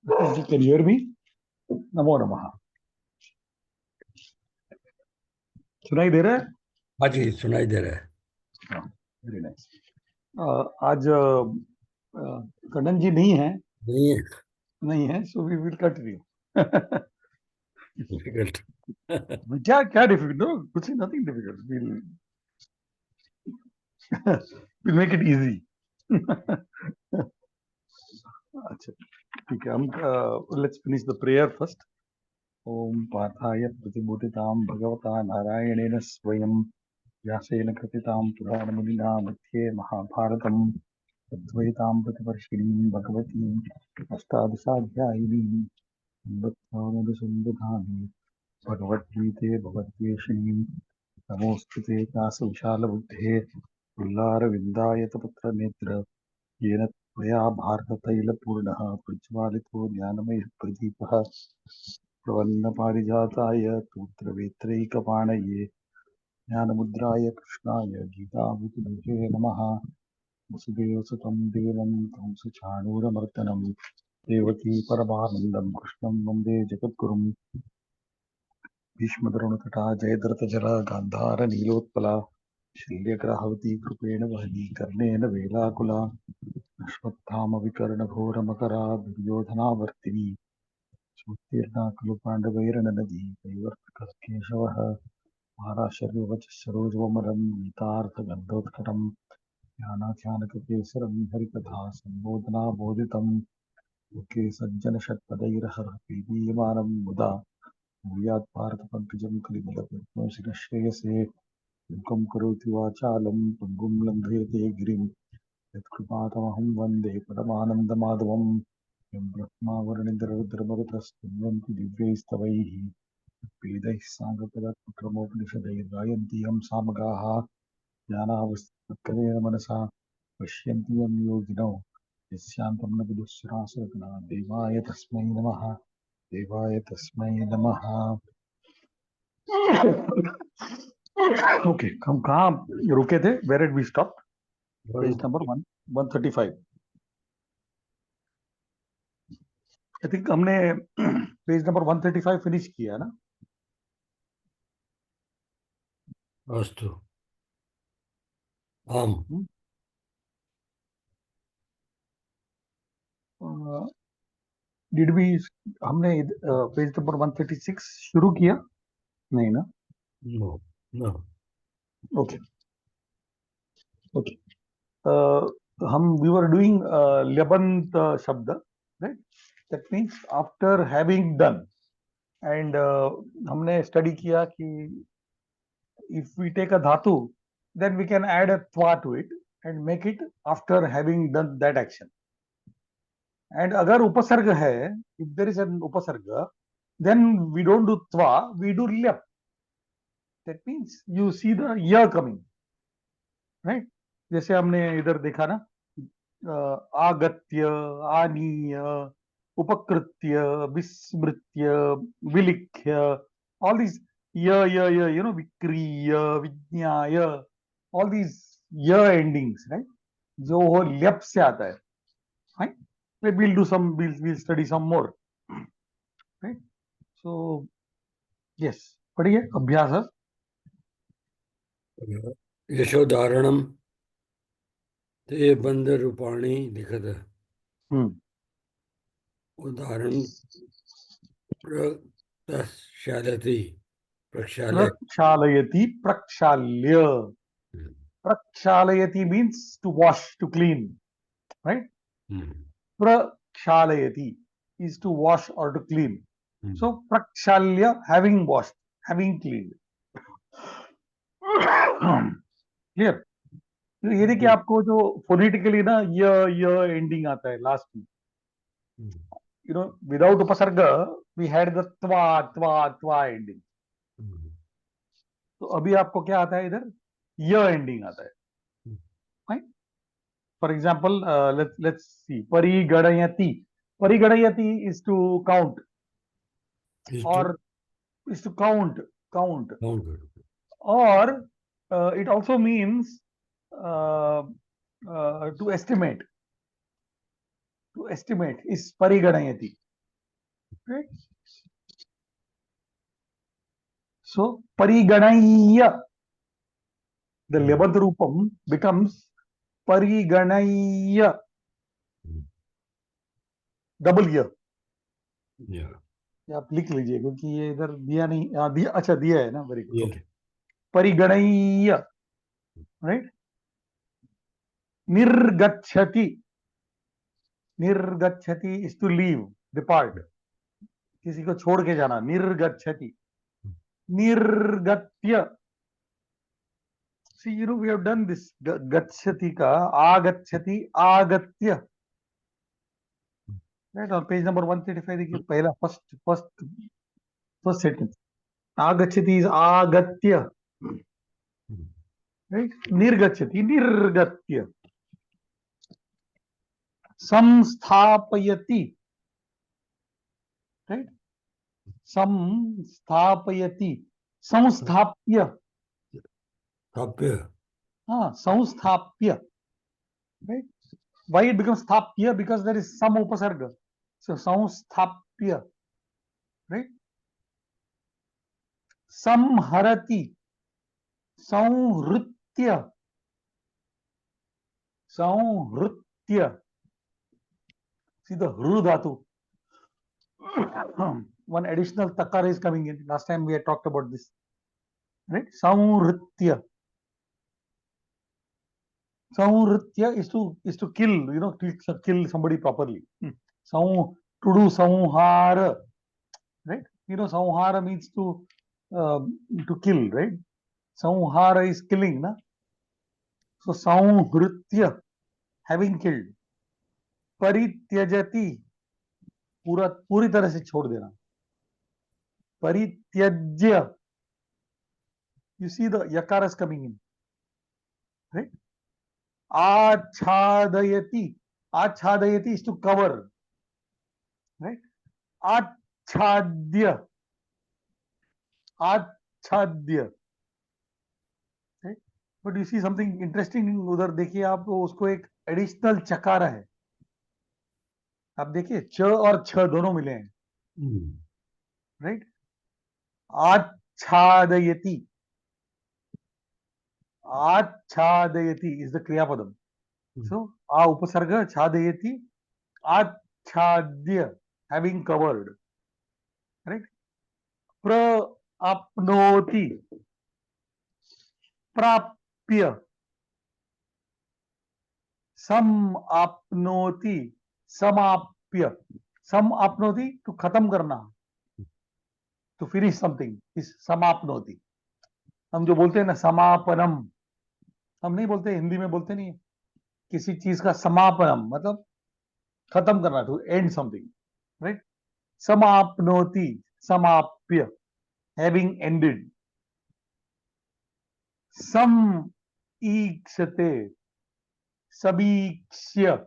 You can hear me? नमो नमः। सुनाई दे रहा है? हाँ जी, सुनाई दे रहा है। Very nice. आज कन्नन जी नहीं है, so we will continue. Difficult. क्या क्या डिफिकल्ट? नो, कुछ nothing difficult. Will make it easy. अच्छा, ठीक है। हम let's finish the prayer first. ओम पार्थाय प्रतिबोधितां भगवता नारायणेन स्वयं व्यासेन कृतितां पुराणमुनिना मध्ये महाभारतम् अद्वैतां प्रतिवर्षिणीं भगवतीम् अष्टादशाध्यायिनीं संवत्सरानुसन्दधामि भगवद्गीते भगवद्वेषिणीं नमोऽस्तुते व्यासविशालबुद्धे पुल्लारविन्दायतपत्रनेत्र येन त्वया भारततैलपूर्णः प्रज्वालितो ज्ञानमयः प्रदीपः प्रपन्नपारिजाताय तूत्रवेत्रैकपाणये ज्ञानमुद्राय कृष्णाय गीतामृतदुहे नमः। वसुदेवसुतं देवं कंसचाणूरमर्दनं देवकी परमानन्दं कृष्णं वन्दे जगद्गुरुं। भीष्मद्रोणतटा जयद्रथजला गान्धारनीलोत्पला शल्यग्राहवती कृपेण वहनी कर्णेन वेलाकुला अश्वत्थामविकर्णघोरमकरा दुर्योधनावर्तिनी सूत्तीर्णा खलु पाण्डवैरणनदी कैवर्तककेशवः महाराशर्यवचः सरोजवमलं गीतार्थगन्धोत्कटम् ज्ञानाख्यानककेसरं हरिकथा सम्बोधनाबोधितं मुखे सज्जनषट्पदैरहरपीडीयमानं मुदा भूयात् भारतपङ्कजं कलिमलपद्मशिखः श्रेयसे मुखं करोति वाचालं पङ्गुं लङ्घयते गिरिं यत्कृपातमहं वन्दे परमानन्दमाधवं यं ब्रह्मा वरुणेन्द्ररुद्रमरुतस्तुन्वन्ति दिव्यैस्तवैः वेदैः साङ्गपदक्रमोपनिषदैर्गायन्ति यं सामगाः ज्ञानावस्थितकलेन मनसा पश्यन्ति यं योगिनौ यस्यान्तं न विदुःसुरासुरगणा देवाय तस्मै नमः। देवाय तस्मै नमः। ओके, हम कहाँ रुके थे? Where did we stop? Page number 135। I think हमने पेज नंबर 135 फिनिश किया ना? अस्तु, आम। डिड वी हमने पेज नंबर 136 शुरू किया नहीं ना? No, no. Okay okay. हम वी वर डूइंग लेबंत शब्द, right? That means after having done, and हमने स्टडी किया कि if we take a dhatu, then we can add a twa to it and make it after having done that action. And agar upasarga hai, if there is an upasarga, then we don't do twa, we do lyap. That means you see the ya coming, right? जैसे हमने इधर देखा ना, आगत्य, आनीय, उपकृत्य, विस्मृत्य, विलिख्य, all these you know, विक्रिय, विज्ञाय, all these ya endings, right? जो वो ल्यप से आता है, right? We'll study some more, right? So yes, पढ़िए अभ्यास। यशोदाहरणं ते बन्धरूपाणि लिखत। उदाहरण प्रक्षालयति, प्रक्षालयति, प्रक्षाल्य। Prakshalayati means to wash, to clean, right? Prakshalayati is to wash or to clean. So prakshalya, having washed, having cleaned. Clear? तो ये देखिए आपको जो फोनेटिकली ना य एंडिंग आता है लास्ट में, यू नो, विदाउट उपसर्ग वी हैड द त्वा एंडिंग। तो अभी आपको क्या आता है? इधर य एंडिंग आता है, right? For example, let's see. Parigadayati. Parigadayati is to count, or is to count. Or it also means to estimate. To estimate is parigadayati. right? So pariganaya, the lebant rupam becomes pariganaya, double year. Yeah. आप लिख लीजिए क्योंकि ये इधर दिया नहीं, दिया, अच्छा दिया है ना, वेरी गुड, Yeah. ओके. परिगणय्य, राइट. निर्गच्छति, निर्गच्छति इज टू लीव, डिपार्ट, किसी को छोड़ के जाना, निर्गच्छति. निर्गत्य, see you know we have done this, गच्छति का आगच्छति आगत्य, right, on page number 135 देखिए, पहला फर्स्ट सेंटेंस, आगच्छति is आगत्य, right. निर्गच्छति निर्गत्य. संस्थापयति, right, संस्थापयति, संस्थाप्य, Tapya. संस्थाप्य, right. Why it becomes sthapya? Because there is some upasarga. So संस्थाप्य, right. संहरति, संहृत्य, संहृत्य. See the hru dhatu. One additional takara is coming in. Last time we had talked about this, right? Sanhritya. Sanhritya is to kill, you know, to kill somebody properly. To do samhara, right? You know, samhara means to kill, right? Samhara is killing, na? So sanhritya, having killed. परित्यजति, पूरी तरह से छोड़ देना. परित्यज्य, you see the yakara is coming in, right? Achhadayati, achhadayati is to cover, right? Achhadya, achhadya, right? But you see something interesting उधर देखिए आप, उसको एक एडिशनल चकारा है. आप देखिए च और छ दोनों मिले हैं, राइट. आच्छादयति, आच्छादयति इज द क्रियापदम. सो आ उपसर्ग छादयति, आच्छाद्य, हैविंग कवर्ड, राइट. प्राप्नोति, प्राप्य, समाप्नोति, समाप्य. समाप्नोति टू खत्म करना, टू फिनिश समथिंग इज समाप्नोति. हम जो बोलते हैं ना समापनम, हम नहीं बोलते, हिंदी में बोलते नहीं है. किसी चीज का समापनम मतलब खत्म करना, टू एंड समथिंग, राइट. समाप्नोति, समाप्य, हैविंग एंडेड. सम ईक्षते, समीक्ष्य.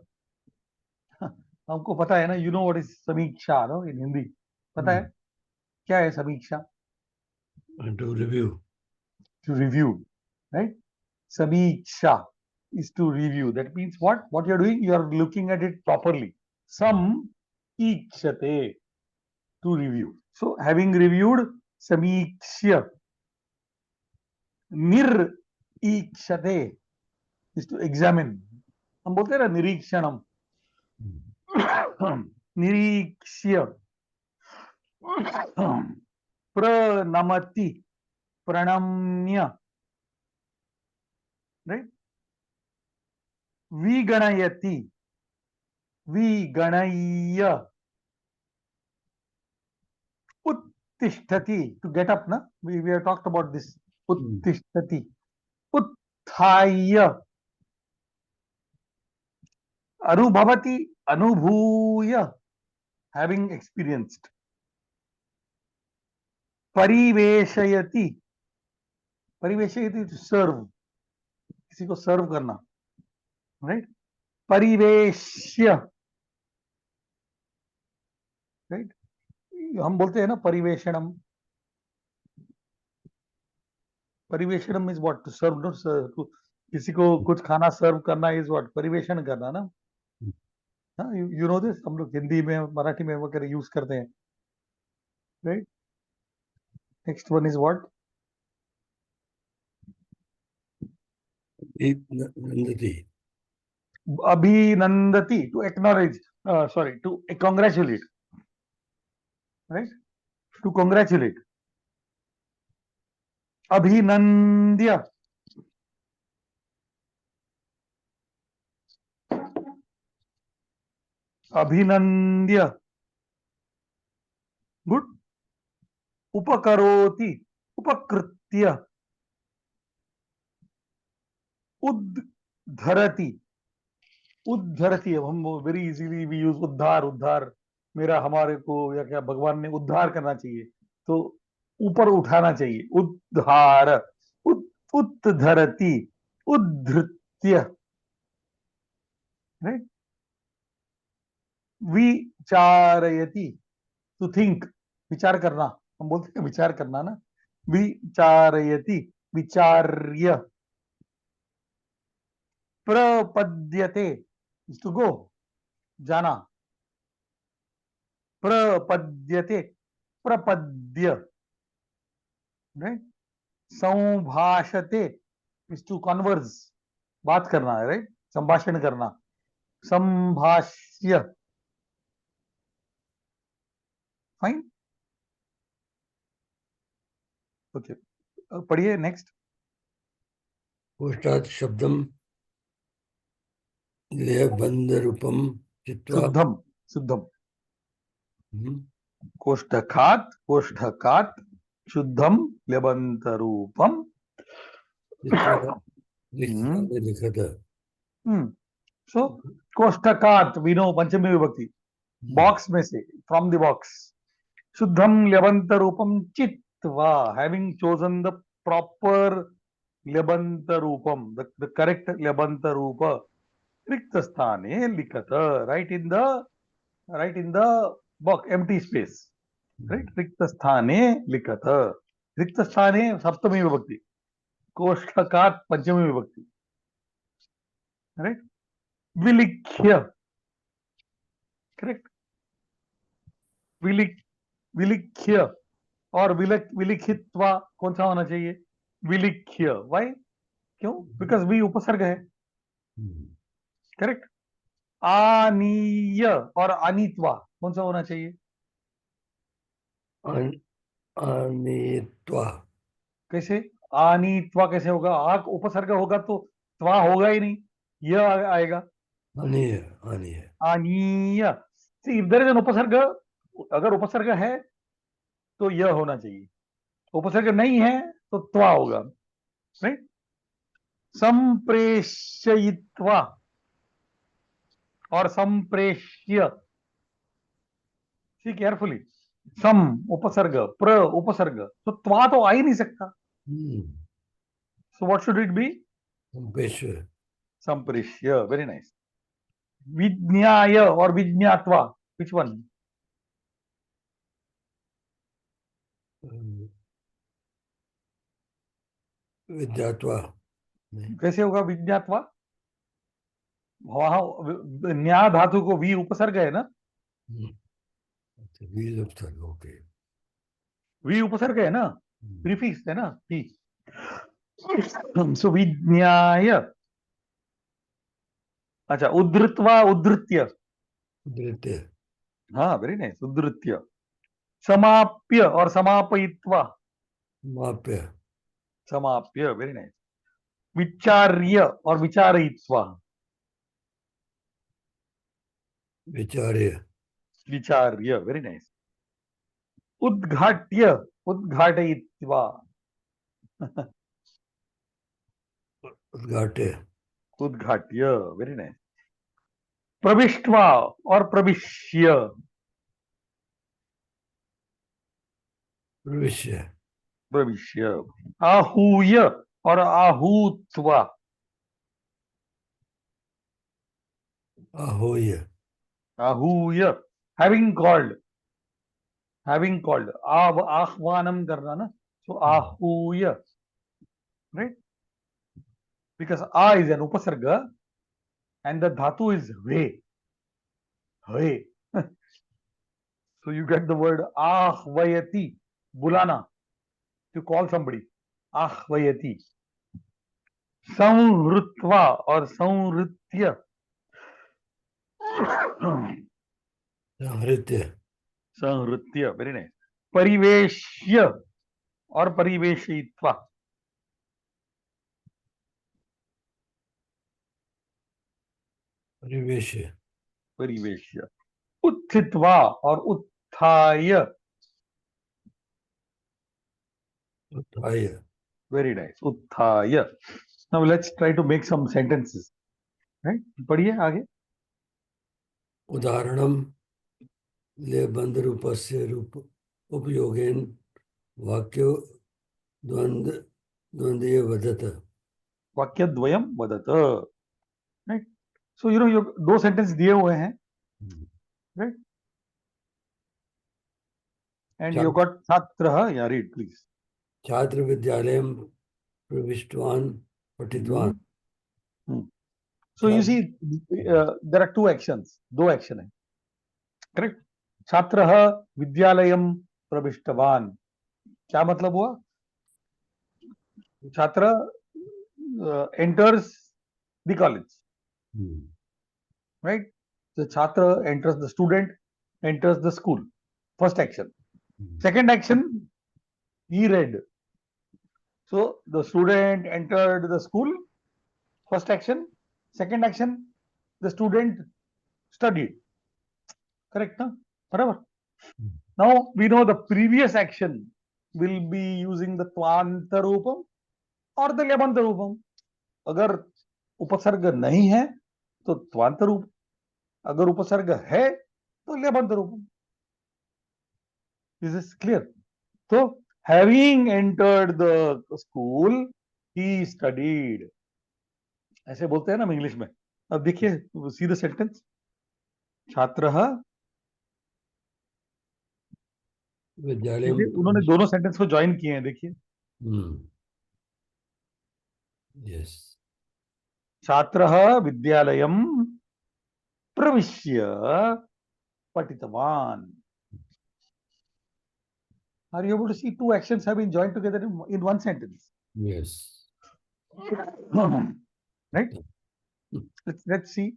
हमको पता है ना, यू नो व्हाट इज समीक्षा, नो, इन हिंदी पता है क्या है समीक्षा? To review. To review, right? Samiksha is to review. That means what? What you're doing, you are looking at it properly. Sam ikshate, to review. So having reviewed, samikshya. Nir ikshate is to examine. हम बोलते हैं ना निरीक्षणम. निरीक्ष्य. प्रणमति, प्रणम्य, right? विगणयति, विगणय्य. उत्तिष्ठति, to get up, na? We have talked about this. उत्तिष्ठति. उत्थाय. अनुभवति, अनुभूय, having experienced. परिवेशयति, परिवेशयति to serve, किसी को सर्व करना, राइट. परिवेश्य, राइट. हम बोलते हैं ना परिवेशनम. परिवेशनम is what? To serve, not serve. किसी को कुछ खाना सर्व करना इज व्हाट? परिवेशन करना ना. यू नो दिस, हम लोग हिंदी में, मराठी में वगैरह यूज करते हैं. right? Next one is what? Nandati. Abhinandati, to acknowledge, sorry, to congratulate, right? To congratulate. Abhinandya. Abhinandya. Good. Upakaroti. Upakritya. Uddharati. उद्धरती है, हम वेरी इजीली वी यूज उद्धार, उद्धार मेरा हमारे को, या क्या भगवान ने उद्धार करना चाहिए तो ऊपर उठाना चाहिए, उद्धार, उद्धरती, उद्धृत्य, राइट? विचारयति, टू थिंक, विचार करना, हम बोलते हैं विचार करना ना, विचारयति, विचार्य, प्रपद्यते, टू गो, जाना, प्रपद्यते, प्रपद्य, राइट? संभाषते इज टू कन्वर्स, बात करना है, राइट? संभाषण करना, संभाष्य, फाइन, ओके, पढ़िए नेक्स्ट. कोष्ठात् शब्दम लेबंध रूपम चित्वा. शुद्धम, शुद्धम, हम्म, कोष्ठकात्, कोष्ठकात् शुद्धम लेबंत रूपम. चित्वा लिखत. सो कोष्ठकात्, वी नो पंचमी विभक्ति, बॉक्स में से, फ्रॉम द बॉक्स. शुद्धम लेबंत रूपम चित्वा, हैविंग चोजन द प्रॉपर लेबंत रूपम, द करेक्ट लेबंत रूप, रिक्त स्थाने लिखत, write in the box, empty space, right? रिक्त स्थाने लिखत, रिक्त स्थाने सप्तमी विभक्ति, कोष्ठकात् पंचमी विभक्ति, राइट? विलिख्य, करेक्ट, विलिख्य, और विलिखित्वा कौन सा होना चाहिए? विलिख्य. वाई? क्यों? बिकॉज वी उपसर्ग है, करेक्ट. आनीय और अनीत्वा कौन सा होना चाहिए? अनित्वा. कैसे आनीत्वा कैसे होगा? आक उपसर्ग होगा तो त्वा होगा ही नहीं, यह आएगा. अनीय. अनीय. आनीय. See, if there is an उपसर्ग, अगर उपसर्ग है तो यह होना चाहिए, उपसर्ग नहीं है तो त्वा होगा, राइट? संप्रेषयित्वा और संप्रेष्य. सी केयरफुली, सम उपसर्ग, प्र उपसर्ग, तो त्वा तो आ ही नहीं सकता. So what should it be? संपेश्वर. संप्रेष्य. Very nice. विज्ञाय और विज्ञात्वा, विच वन? विद्यात्वा. कैसे होगा विज्ञात्वा? वहां न्या धातु को वी उपसर्ग है ना, ओके. वी उपसर्ग है ना, प्रीफिक्स है ना, ही. सो विज्ञाय. अच्छा, उद्धृत्वा, उद्धृत्य. उद्धृत्य. हाँ, वेरी नाइस, उद्धृत्य. समाप्य और समापयित्वा. माप्य. समाप्य, वेरी नाइस. विचार्य और विचारयित्वा. विचार्य. विचार्य, वेरी नाइस. उद्घाट्य, उद्घाटयित्वा. उद्घाट्य. उद्घाट्य, वेरी नाइस. प्रविष्ट्वा और प्रविश्य. प्रविश्य. प्रविश्य. आहूय और आहूत्वा. आहूय. आहूय, हैविंग कॉल्ड, हैविंग कॉल्ड. आह्वानम करना ना, सो आहूय, राइट? बिकॉज आ इज एन उपसर्ग and the dhatu is ve, he. So you get the word ahvayati, bulana, to call somebody. Ahvayati. संहृत्वा और संहृत्य. संहृत्य. संहृत्य, वेरी नाइस. परिवेश्य और परिवेशित्वा. परिवेश्य. परिवेश्य. उत्थित्वा और उत्थाय. उत्थाय. Very nice. उत्थाय. Now let's try to make some sentences. Right, पढ़िए आगे. उदाहरणम लेबंध रूपस्य रूप उपयोगेन वाक्यो द्वंद्व द्वंद्वे वदत. वाक्यद्वयम वदत. राइट. सो यू दो सेंटेंस दिए हुए हैं. राइट. एंड यू गॉट छात्रः. या रीड प्लीज. छात्र विद्यालय प्रविष्टवान पठितवान. So you see, there are two actions. दो एक्शन है. करेक्ट. छात्रः विद्यालयम प्रविष्टवान. क्या मतलब हुआ? छात्र enters the college. Right. The chhatra enters, the student enters the school. First action. Second action, he read. So the student entered the school. First action. Second action, the student studied. Correct, no? Barabar. Now we know the previous action will be using the twanta roopam or the lyabanta roopam. अगर उपसर्ग नहीं है तो त्वांत रूप, अगर उपसर्ग है तो लेबंत रूप. Is this clear? So having entered the school, he studied. ऐसे बोलते हैं ना इंग्लिश में. अब देखिए, सी द सेंटेंस. छात्रः विद्यालय. उन्होंने दोनों सेंटेंस को ज्वाइन किए हैं. देखिए. यस. छात्रः विद्यालयं प्रविश्य पठितवान. Are you able to see two actions have been joined together in one sentence? Yes. Right? Let's see.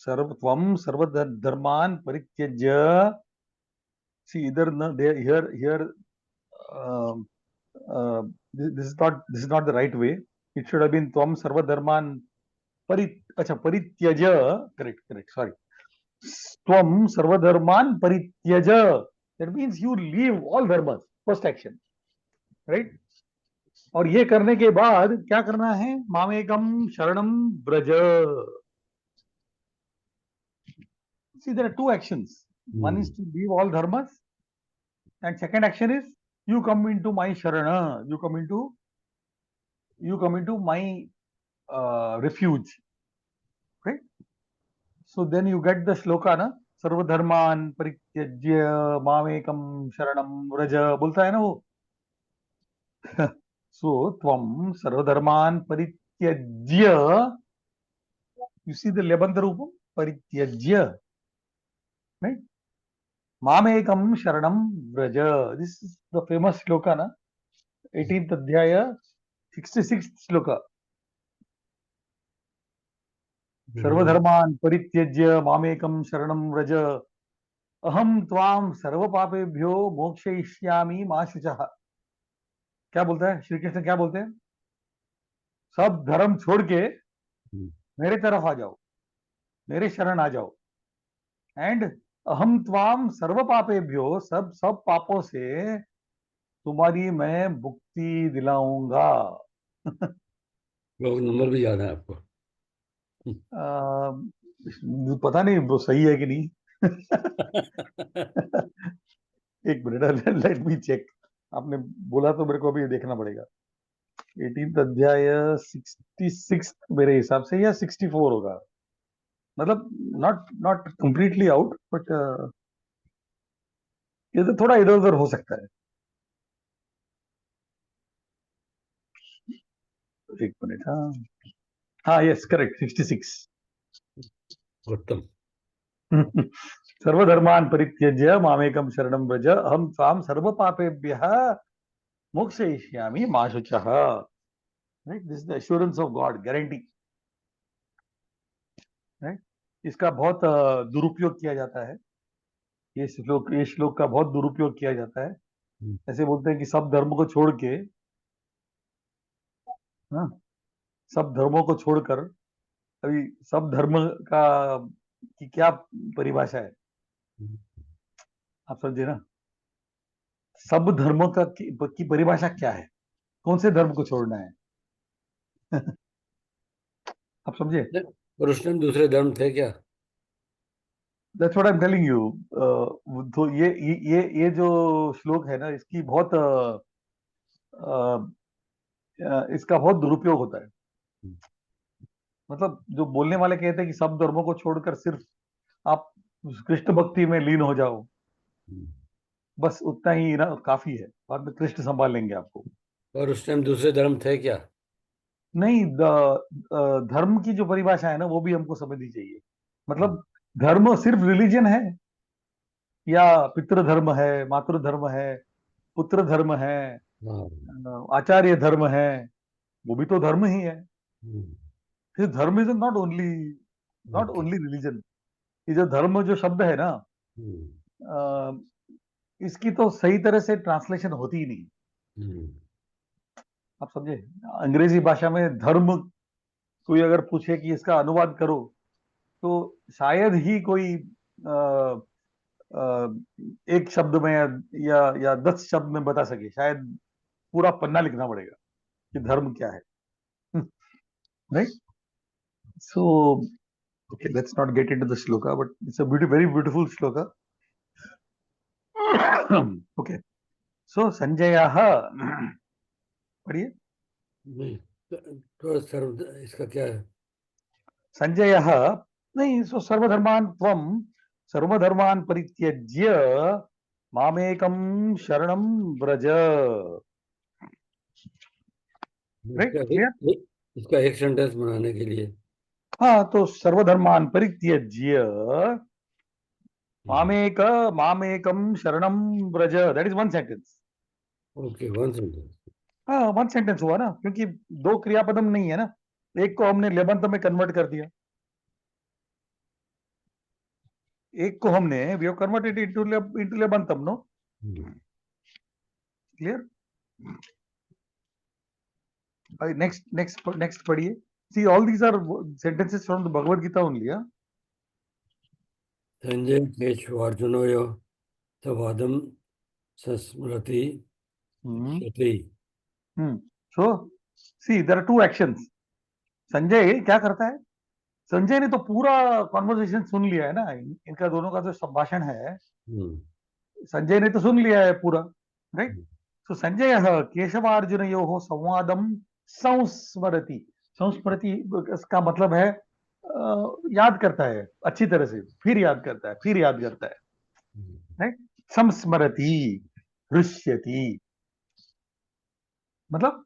Sarvatvam sarvadharman parityajya. See, either here this is not the right way. It should have been tvam sarvadharman parityaja. Correct. Sorry. Tvam sarvadharman parityaja. That means you leave all dharmas. First action. Right? और ये करने के बाद क्या करना है? मामेकम शरणम Braj. See, there are two actions. One is to leave all dharmas, and second action is you come into my sharana. You come into my refuge. Right? So then you get the shloka na. सर्व धर्मान परित्यज्य मामेकम शरणम व्रज. बोलता है ना वो. So tvam sarvadharman parityajya. You see the lebanta roopam parityajya. Right? Mamekam sharanam vraja. This is the famous shloka, na? 18th adhyaya, 66th shloka. Sarvadharman parityajya mamekam sharanam vraja. Aham tvam sarva papebhyo mokshayishyami ma shuchah. क्या बोलता है श्री कृष्ण? क्या बोलते हैं? सब धर्म छोड़ के मेरे तरफ आ जाओ, मेरे शरण आ जाओ. एंड अहम त्वाम सर्व पापेभ्यो, सब पापों से तुम्हारी मैं मुक्ति दिलाऊंगा. नंबर भी याद है आपको? पता नहीं वो सही है कि नहीं. एक मिनट, लेट मी चेक. आपने बोला तो मेरे को अभी देखना पड़ेगा. 18th अध्याय 66 मेरे हिसाब से, या 64 होगा. मतलब नॉट कंप्लीटली आउट, बट ये तो थोड़ा इधर उधर हो सकता है. एक मिनट. हाँ, हाँ, yes, correct, 66. उत्तम. सर्वधर्मान् परित्यज्य मामेकं शरणं व्रज अहं त्वां सर्वपापेभ्यः मोक्षयिष्यामि मा शुचः. Right? This is the assurance of God, guarantee. Right? इसका बहुत दुरुपयोग किया जाता है. ये श्लोक का बहुत दुरुपयोग किया जाता है. ऐसे बोलते हैं कि सब धर्म को छोड़ के, हाँ, सब धर्मों को छोड़कर, अभी सब धर्म का की क्या परिभाषा है, आप समझे ना? सब धर्मों का की परिभाषा क्या है? कौन से धर्म को छोड़ना है? आप समझे? और उसमें दूसरे धर्म थे क्या? That's what I'm telling you. तो ये जो श्लोक है ना, इसकी बहुत इसका बहुत दुरुपयोग होता है. मतलब जो बोलने वाले कहते हैं कि सब धर्मों को छोड़कर सिर्फ आप कृष्ण भक्ति में लीन हो जाओ, बस उतना ही ना काफी है, बाद में कृष्ण संभाल लेंगे आपको. और उस टाइम दूसरे धर्म थे क्या? नहीं, धर्म की जो परिभाषा है ना, वो भी हमको समझनी चाहिए. मतलब धर्म सिर्फ रिलीजन है, या पितृ धर्म है, मातृ धर्म है, पुत्र धर्म है, हाँ. आचार्य धर्म है, वो भी तो धर्म ही है. फिर धर्म is not okay. Only religion. ये जो धर्म जो शब्द है ना, इसकी तो सही तरह से ट्रांसलेशन होती ही नहीं. आप समझे? अंग्रेजी भाषा में धर्म, कोई अगर पूछे कि इसका अनुवाद करो, तो शायद ही कोई एक शब्द में या 10 शब्द में बता सके. शायद पूरा पन्ना लिखना पड़ेगा कि धर्म क्या है. Right? So okay, let's not get into the shloka, but it's a very beautiful shloka. Okay, so Sanjayah, पढ़िए. नहीं, थोड़ा सर्व इसका क्या है? संजयः, नहीं, सो सर्वधर्मान् त्वं सर्वधर्मान् परित्यज्य मामेकं शरणं व्रज. राइट? क्लियर? इसका एक सेंटेंस बनाने के लिए. हाँ, तो सर्वधर्मान् परित्यज्य मामेकं शरणं Vraj, that is one sentence. Okay, one sentence. हाँ, वन सेंटेंस हुआ ना, क्योंकि दो क्रियापदम नहीं है ना. एक को हमने लेबंत में कन्वर्ट कर दिया, एक को हमने वी हैव कन्वर्टेड इनटू लेबंतम. नो? क्लियर? नेक्स्ट पढ़िए. See, all these are sentences from the Bhagavad Gita only. Yeah? Sanjay केशवार्जुनोयो संवादम संस्मृति श्रुति. So, see, there are two actions. Sanjay क्या करता है? संजय ने तो पूरा कॉन्वर्सेशन सुन लिया है ना. इनका दोनों का जो संभाषण है, संजय ने तो सुन लिया है पूरा. राइट? सो संजय केशवार्जुनयोः संवादम संस्मरति. संस्मरति इसका मतलब है याद करता है अच्छी तरह से, फिर याद करता है, फिर याद करता है. राइट? संस्मरति, हृष्यति, मतलब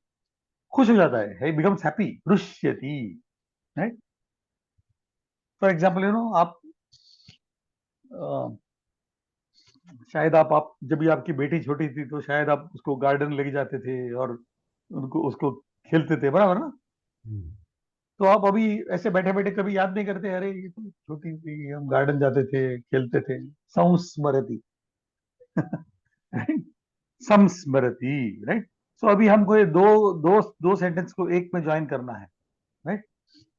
खुश हो जाता है. he becomes happy. हृष्यति. राइट? फॉर एग्जाम्पल, आप शायद आप जब भी आपकी बेटी छोटी थी, तो शायद आप उसको गार्डन लेके जाते थे और उसको खेलते थे, बराबर ना? तो आप अभी ऐसे बैठे बैठे कभी याद नहीं करते, अरे ये तो छोटी थी, हम गार्डन जाते थे, खेलते थे. संस्मरति. संस्मरति. राइट? सो अभी हमको ये दो सेंटेंस को एक में ज्वाइन करना है. राइट?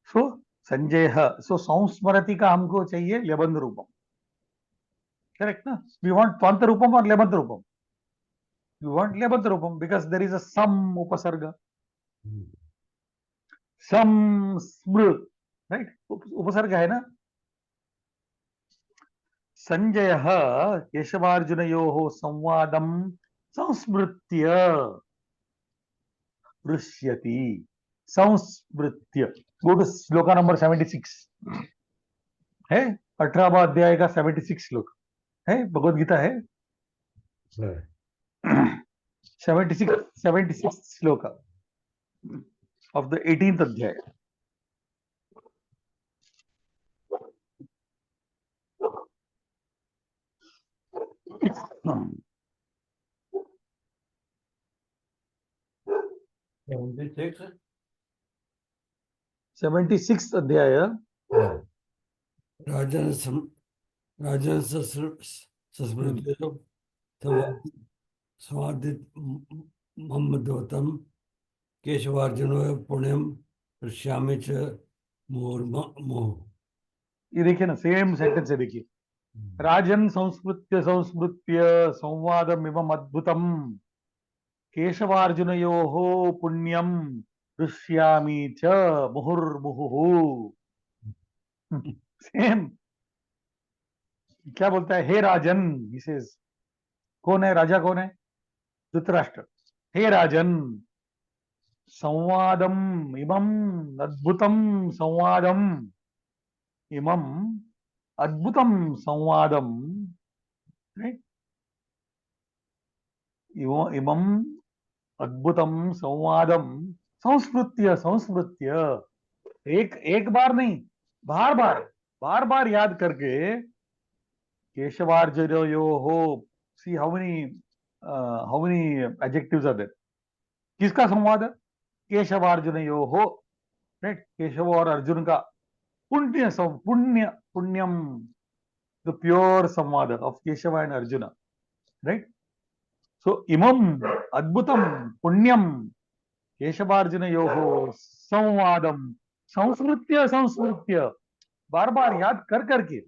सो संजय, सो संस्मरति का हमको चाहिए लेबंध रूपम. करेक्ट ना? वी वांट त्वंत रूपम और लेबंध रूपम. वी वांट लेबंध रूपम बिकॉज देयर इज अ सम उपसर्ग. सम स्मृ, राइट? उपसर्ग है ना. संजय केशवार्जुनयोः संवादम संस्मृत्य हृष्यति. संस्मृत्य. गो टू श्लोका नंबर 76 है. 18वां अध्याय का 76 श्लोक है, भगवद गीता है. 76 श्लोका of the 18th अध्याय. 76th अध्याय राजन सस्मृत्यो स्वादित मम्मदोतम केशवार्जुनो पुण्यम पश्यामि च मोह। ये देखिए ना, सेम सेंटेंस है, देखिए। राजन संस्मृत्य संस्मृत्य संवादमिमम् अद्भुतम केशवार्जुनयोः पुण्यम दृश्यामि च मुहुर्मुहुः। सेम। क्या बोलता है? हे राजन, he says। कौन है राजा? कौन है? धृतराष्ट्र। हे राजन, संवादम इमम अद्भुतम संवादम इमम अद्भुतम संवादम, right? इमम अद्भुतम संवादम संस्मृत्य संस्मृत्य, एक एक बार नहीं, बार बार बार बार याद करके, केशवार्जुनयोः, see how many adjectives are there? किसका संवाद है? केशवार्जुनयोः, राइट? केशव और अर्जुन का पुण्य पुण्यम, द प्योर संवाद of Keshav and Arjun, right? So इमम अद्भुतम पुण्यम केशवार्जुनयोः संवादम संस्मृत्य संस्मृत्य, बार बार याद कर करके,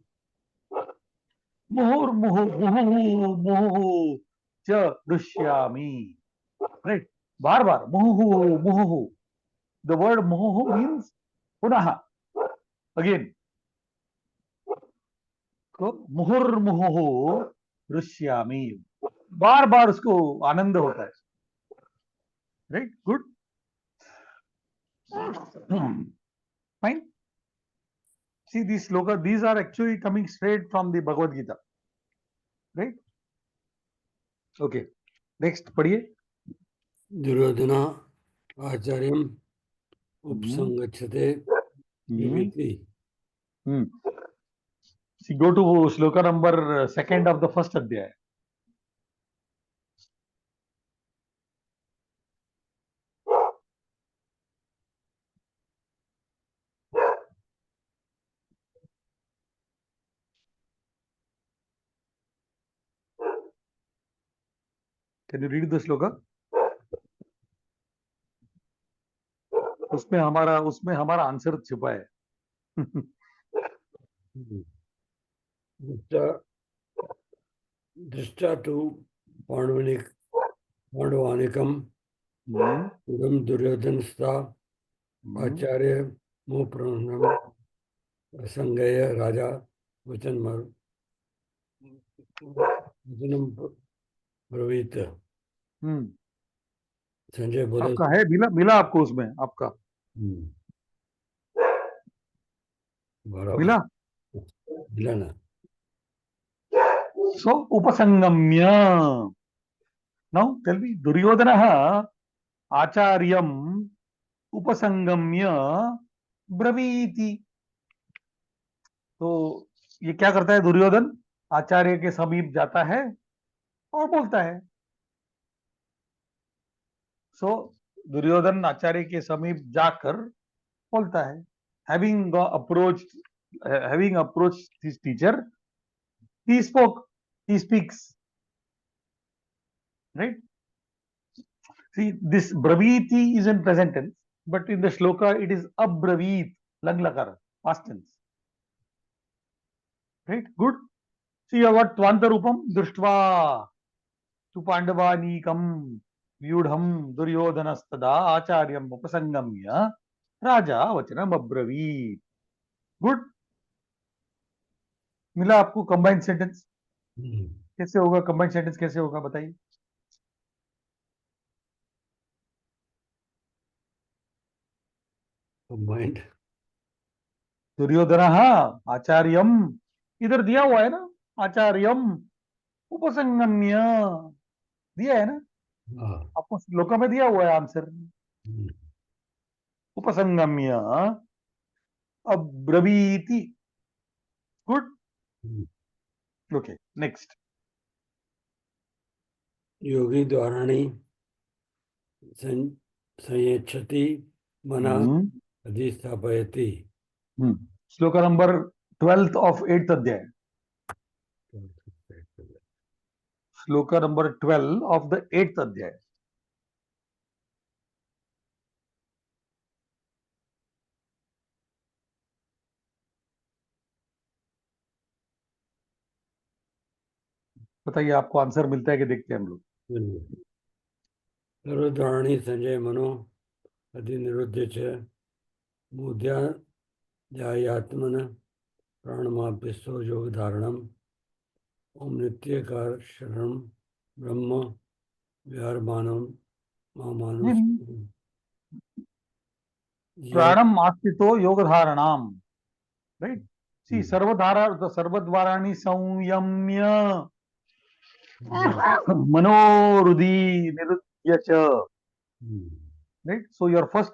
मुहुर्मुहु मुहुः मुहुः च दृश्यामि, राइट? बार बार मुहुः मुहुः, द वर्ड मुहुः मीन्स पुनः, अगेन। तो मुहुर्मुहुः दृश्यामि, बार बार उसको आनंद होता है, right? Good, fine. See, these slokas, these are actually coming straight from the Bhagavad Gita, right? Okay, next पढ़िए। Duryodhan आचार्यम उपसंगच्छते ब्रवीति। See, go to sloka number 2 of the first adhyaya. Can you read the sloka? उसमें हमारा answer छिपा है। दृष्टा to पांडवानिकम उदम दुर्योधनस्था आचार्य मोह संगय राजा वचनम ब्रवीत। संजय बोले, आपका है? मिला आपको उसमें? आपका मिला ना? सो उपसंगम्य, नाउ टेल मी, दुर्योधनः आचार्यम उपसंगम्य ब्रवीति। तो ये क्या करता है? दुर्योधन आचार्य के समीप जाता है और बोलता है। सो दुर्योधन आचार्य के समीप जाकर बोलता है, having approached his teacher, he speaks, right? See, this braviti is in present tense, but in the shloka it is abravit, lang lakar, past tense, right? Good. See, you got tvantarupam drishtva tu pandavanikam vyudham duryodhanastada acharyam upasangamya राजा वचनम अब्रवीत। Good, मिला आपको? Combined sentence कैसे होगा? Combined sentence कैसे होगा बताइए? Combined Duryodhan आचार्यम, इधर दिया हुआ है ना, आचार्यम उपसंगम्य दिया है ना, आपको श्लोका में दिया हुआ है आंसर। उपसंगम्य अब्रवीति। Good, okay, next. योगी द्वाराणि संयच्छति मना अधिस्थापयति। श्लोक नंबर 12th of 8th अध्याय, श्लोक नंबर 12 of the 8th अध्याय। बताइए आपको आंसर मिलता है कि देखते हैं हम लोग। सर्वद्वाराणि संजय मनो अधिनिरुद्ध च मुद्यात्मन प्राणमाप्यस्तो योग धारणम ओम नित्यकार शरणम ब्रह्म विहारमानम मामानुष प्राणम आस्थितो योग धारणाम, राइट। सी सर्वद्वाराणि संयम्य मनोरुधि निरुद्य च, right? So your first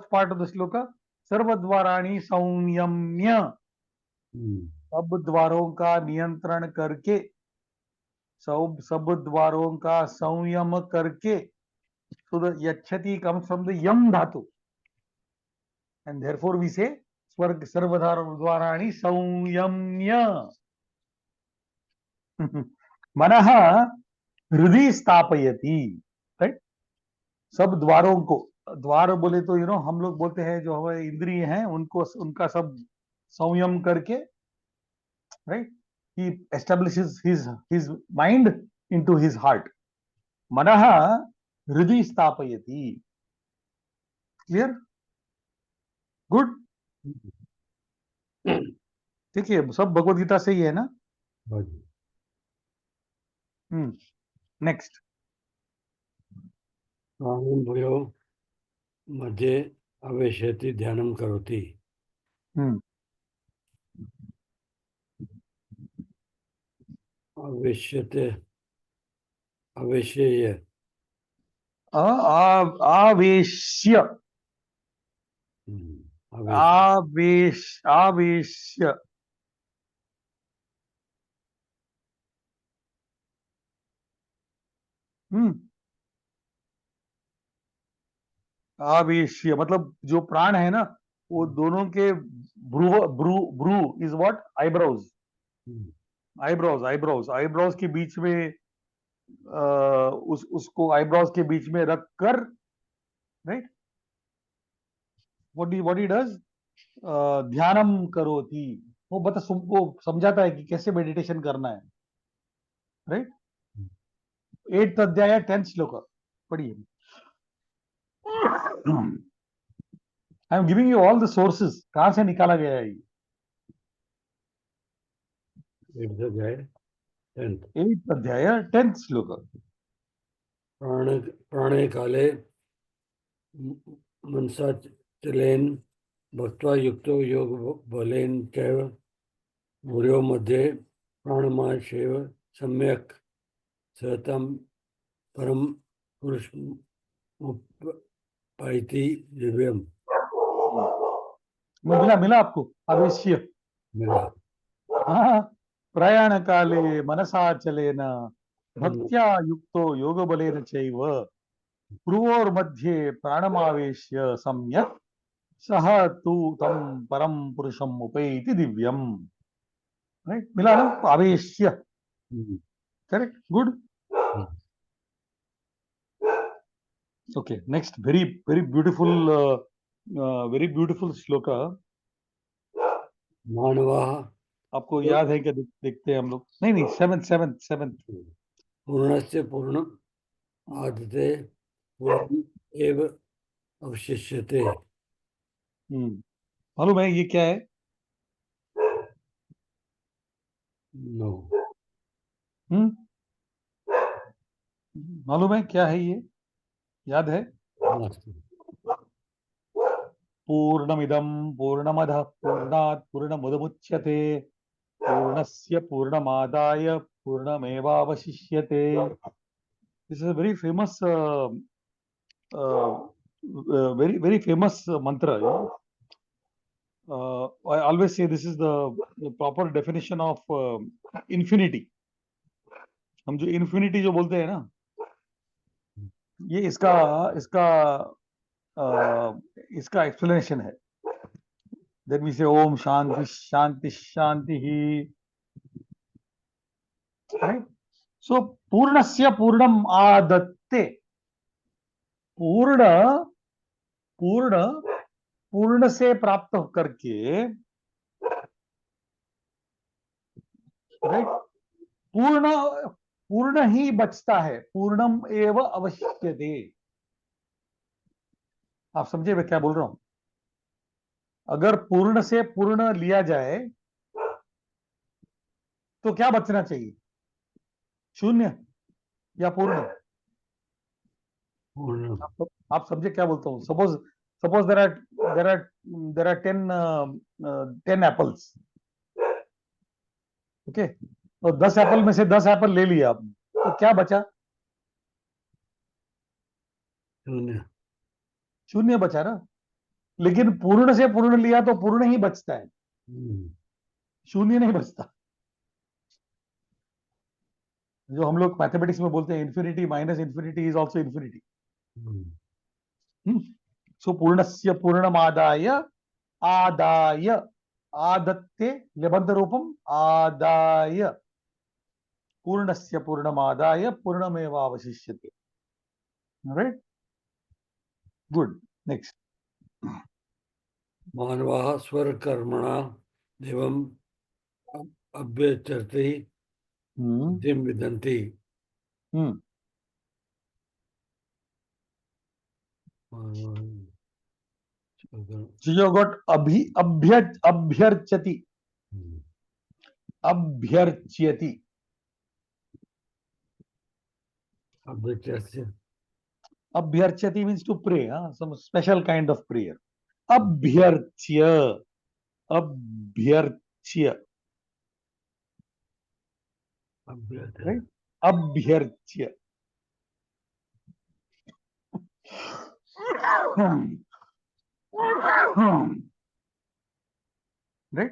part of the shloka, सर्वद्वाराणि संयम्य, सब द्वारों का नियंत्रण करके, सब द्वारों का संयम करके। So the yachati comes from the yam dhatu, and therefore we say सर्वद्वाराणि संयम्य मनः हृदि स्थापयति, राइट। सब द्वारों को, द्वार बोले तो हम लोग बोलते हैं जो हमारे इंद्रिय हैं उनको, उनका सब संयम करके, right. he establishes his mind into his heart. मनः हृदि स्थापयति। क्लियर? गुड। ठीक है, सब भगवद गीता से ही है ना। नेक्स्ट, भूयो मध्ये आवेशयति ध्यानं करोति। आवेश्यते आवेशय आवेश्य आवेश्य आवेश्य मतलब जो प्राण है ना, वो दोनों के brow is what, eyebrows. Eyebrows के बीच में उसको आईब्रोज के बीच में रखकर, राइट, व्हाट ही डज, ध्यानम करोति। वो समझाता है कि कैसे मेडिटेशन करना है, राइट। 8th अध्याय 10th श्लोक पढ़िए। I am giving you all the sources, कहां से निकाला गया है ये। 8th अध्याय 10th श्लोक। प्राणे काले मनसा चलेन भक्त्वा युक्तो योग बलेन चैव भूयो मध्ये प्राणमाशेव सम्यक सतम परम पुरुष पाइति दिव्यम। मिला आपको आवेश्य? मिला। हाँ, प्रयाण काले मनसा चलेन भक्त्या युक्तो योग बलेन चैव भ्रुवोर्मध्ये प्राणमावेश्य सम्यक सह तु तम परम पुरुषम उपैति दिव्यम। राइट, मिला ना, आवेश्य। Correct, good. Okay, next, very very beautiful shloka. मानवा, आपको याद है क्या? देखते हैं हम लोग। नहीं, सेवेंथ। पूर्णस्य पूर्ण आदते पूर्ण एव अवशिष्यते। मालूम है ये क्या है? नो। मालूम है क्या है ये? याद है? पूर्णमिदं पूर्णमदः पूर्णात् पूर्णमुदमुच्यते पूर्णस्य पूर्णमादाय पूर्णमेवावशिष्यते। This is a very famous very famous mantra, I always say this is the proper definition of infinity. हम जो इन्फिनिटी जो बोलते हैं ना, ये इसका इसका इसका एक्सप्लेनेशन है. देन वी से ओम शांति शांति शांति ही. राइट. सो पूर्णस्य पूर्णम आदत्ते. पूर्ण पूर्ण पूर्ण से प्राप्त करके, राइट, पूर्ण पूर्ण ही बचता है. पूर्णम एव अवशिष्यते. आप समझे मैं क्या बोल रहा हूं? अगर पूर्ण से पूर्ण लिया जाए तो क्या बचना चाहिए? शून्य या पूर्ण? पूर्ण आप समझे क्या बोलता हूं? Suppose suppose there are 10 apples. Okay, तो 10 एप्पल में से 10 एप्पल ले लिया आपने, तो क्या बचा? शून्य शून्य बचा ना. लेकिन पूर्ण से पूर्ण लिया तो पूर्ण ही बचता है, शून्य नहीं बचता. जो हम लोग मैथमेटिक्स में बोलते हैं infinity minus infinity is also infinity. So पूर्णस्य पूर्णमादाय आदाय आदत्ते लेबंध रूपम आदाय पूर्णस्य पूर्णमादाय पूर्णमेवावशिष्यते. राइट. गुड. नेक्स्ट. मानवाः स्वरकर्मणा देवम् अभ्यर्चति सिद्धिं विदन्ति. So you got अभ्यर्चति. अभ्यर्च्यति. अभ्यर्च्य Abhyarchati means to pray, some special kind of prayer. Abhyarchya. Abhyarchya. Right? Abhyarchya. Right?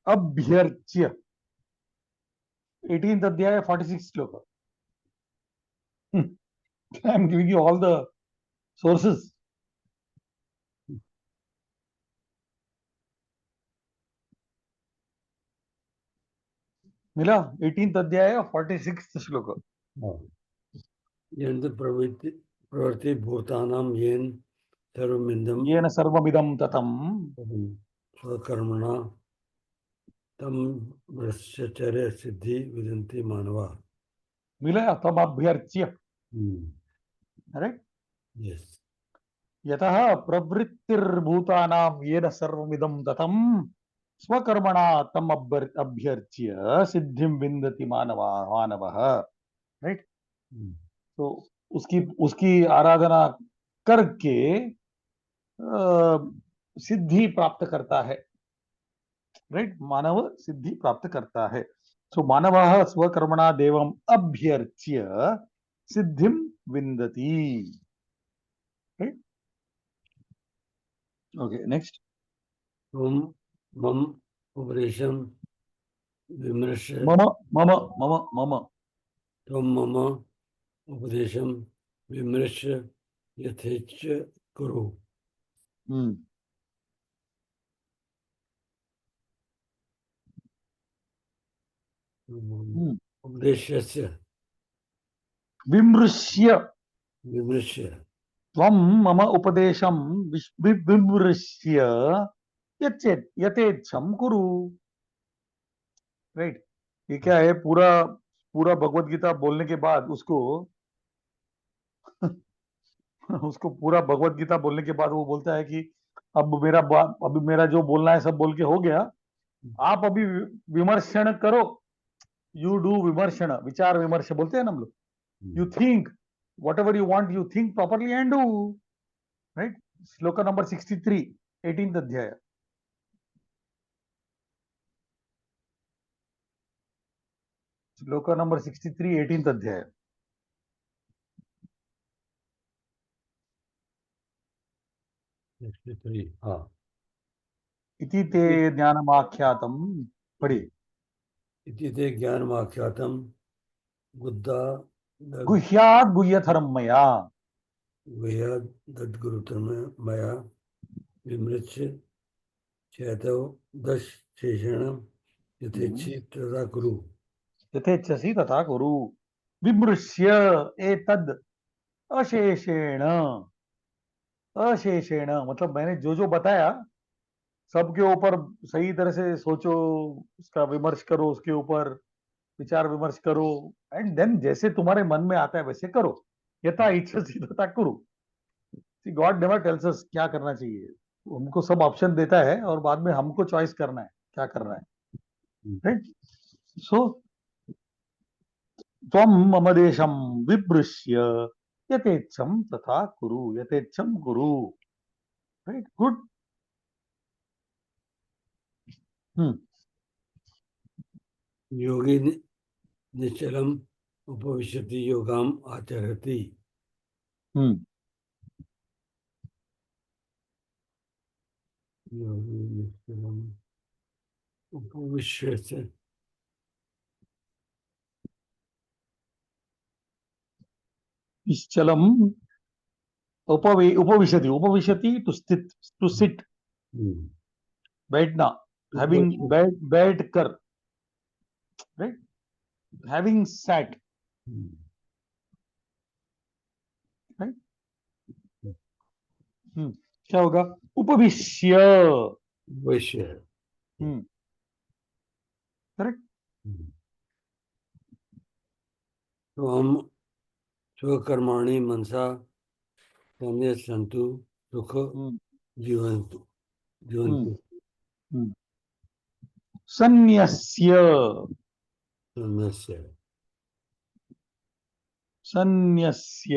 Abhyarchya. 18th Adhyaya, 46th Shloka. I'm giving you all the sources. मिला? 18th अध्याय 46th श्लोक. यन्त प्रवृत्ति भूतानां येन सर्वमिदं येन सर्वमिदं ततं स्वकर्मणा तं ब्रह्मचर्य सिद्धि विदन्ति मानवाः. मिला? तम अभ्यर्च्य. राइट. यस. यतः प्रवृत्तिर्भूतानां येन सर्वमिदं ततं स्वकर्मणा तम अभ्यर्च्य सिद्धिं विन्दति मानवः. राइट. तो उसकी उसकी आराधना करके सिद्धि प्राप्त करता है. राइट. मानव सिद्धि प्राप्त करता है. सो मानवः स्वकर्मणा देवम् अभ्यर्च्य सिद्धिं विन्दति. राइट. ओके. नेक्स्ट. त्वं मम उपदेशं विमृश्य मम मम मम मम त्वं मम उपदेशं विमृश्य यथेच्छ कुरु. उपदेशस्य विमृश्य. विमृश्य त्वं मम उपदेशं विमृश्य यथेच्छं कुरु. राइट. ये क्या है? पूरा पूरा भगवत गीता बोलने के बाद उसको उसको पूरा भगवत गीता बोलने के बाद वो बोलता है कि अब मेरा जो बोलना है सब बोल के हो गया, आप अभी विमर्शन करो. यू डू विमर्शन, विचार विमर्श बोलते हैं ना हम लोग. You think whatever you want, you think properly and do. Right. Shloka number 63, 18th अध्याय. श्लोका नंबर 63, 18th अध्याय. इति ते ज्ञानमाख्यातम्. पढ़िए. इति ते ज्ञानमाख्यातं बुद्धा गुह्यात् गुह्यतरं मया। वया दद्गुरुतम मया विमृच्य चेतो दश शेषण यथेच्छि तथा कुरु। यथेच्छसि तथा कुरु। विमृश्य एतद् अशेषेण। अशेषेण मतलब मैंने जो जो बताया सबके ऊपर सही तरह से सोचो, उसका विमर्श करो, उसके ऊपर विचार विमर्श करो, एंड देन जैसे तुम्हारे मन में आता है वैसे करो। यथा इच्छसि तथा कुरु। गॉड नेवर टेल्स अस क्या करना चाहिए, हमको सब ऑप्शन देता है और बाद में हमको चॉइस करना है क्या करना है, राइट? सो त्वं मम देशं विभृश्य यथेच्छं तथा कुरु, यथेच्छं कुरु, राइट? गुड। योगी निश्चलम उपविशति योगाम आचरति। योगी निश्चलम उपविश्य निश्चलम उपविशति, उपविशति टू स्थित, टू सिट, बैठना, हैविंग बैठ कर, राइट? Having set, right? क्या होगा? उपविश्य, वैश्य। करेक्ट। तो हम स्वकर्माणि मनसा संतु सुख जीवन्तु जीवन्तु। सन्न्यस्य, सन्न्यस्य सन्न्यस्य,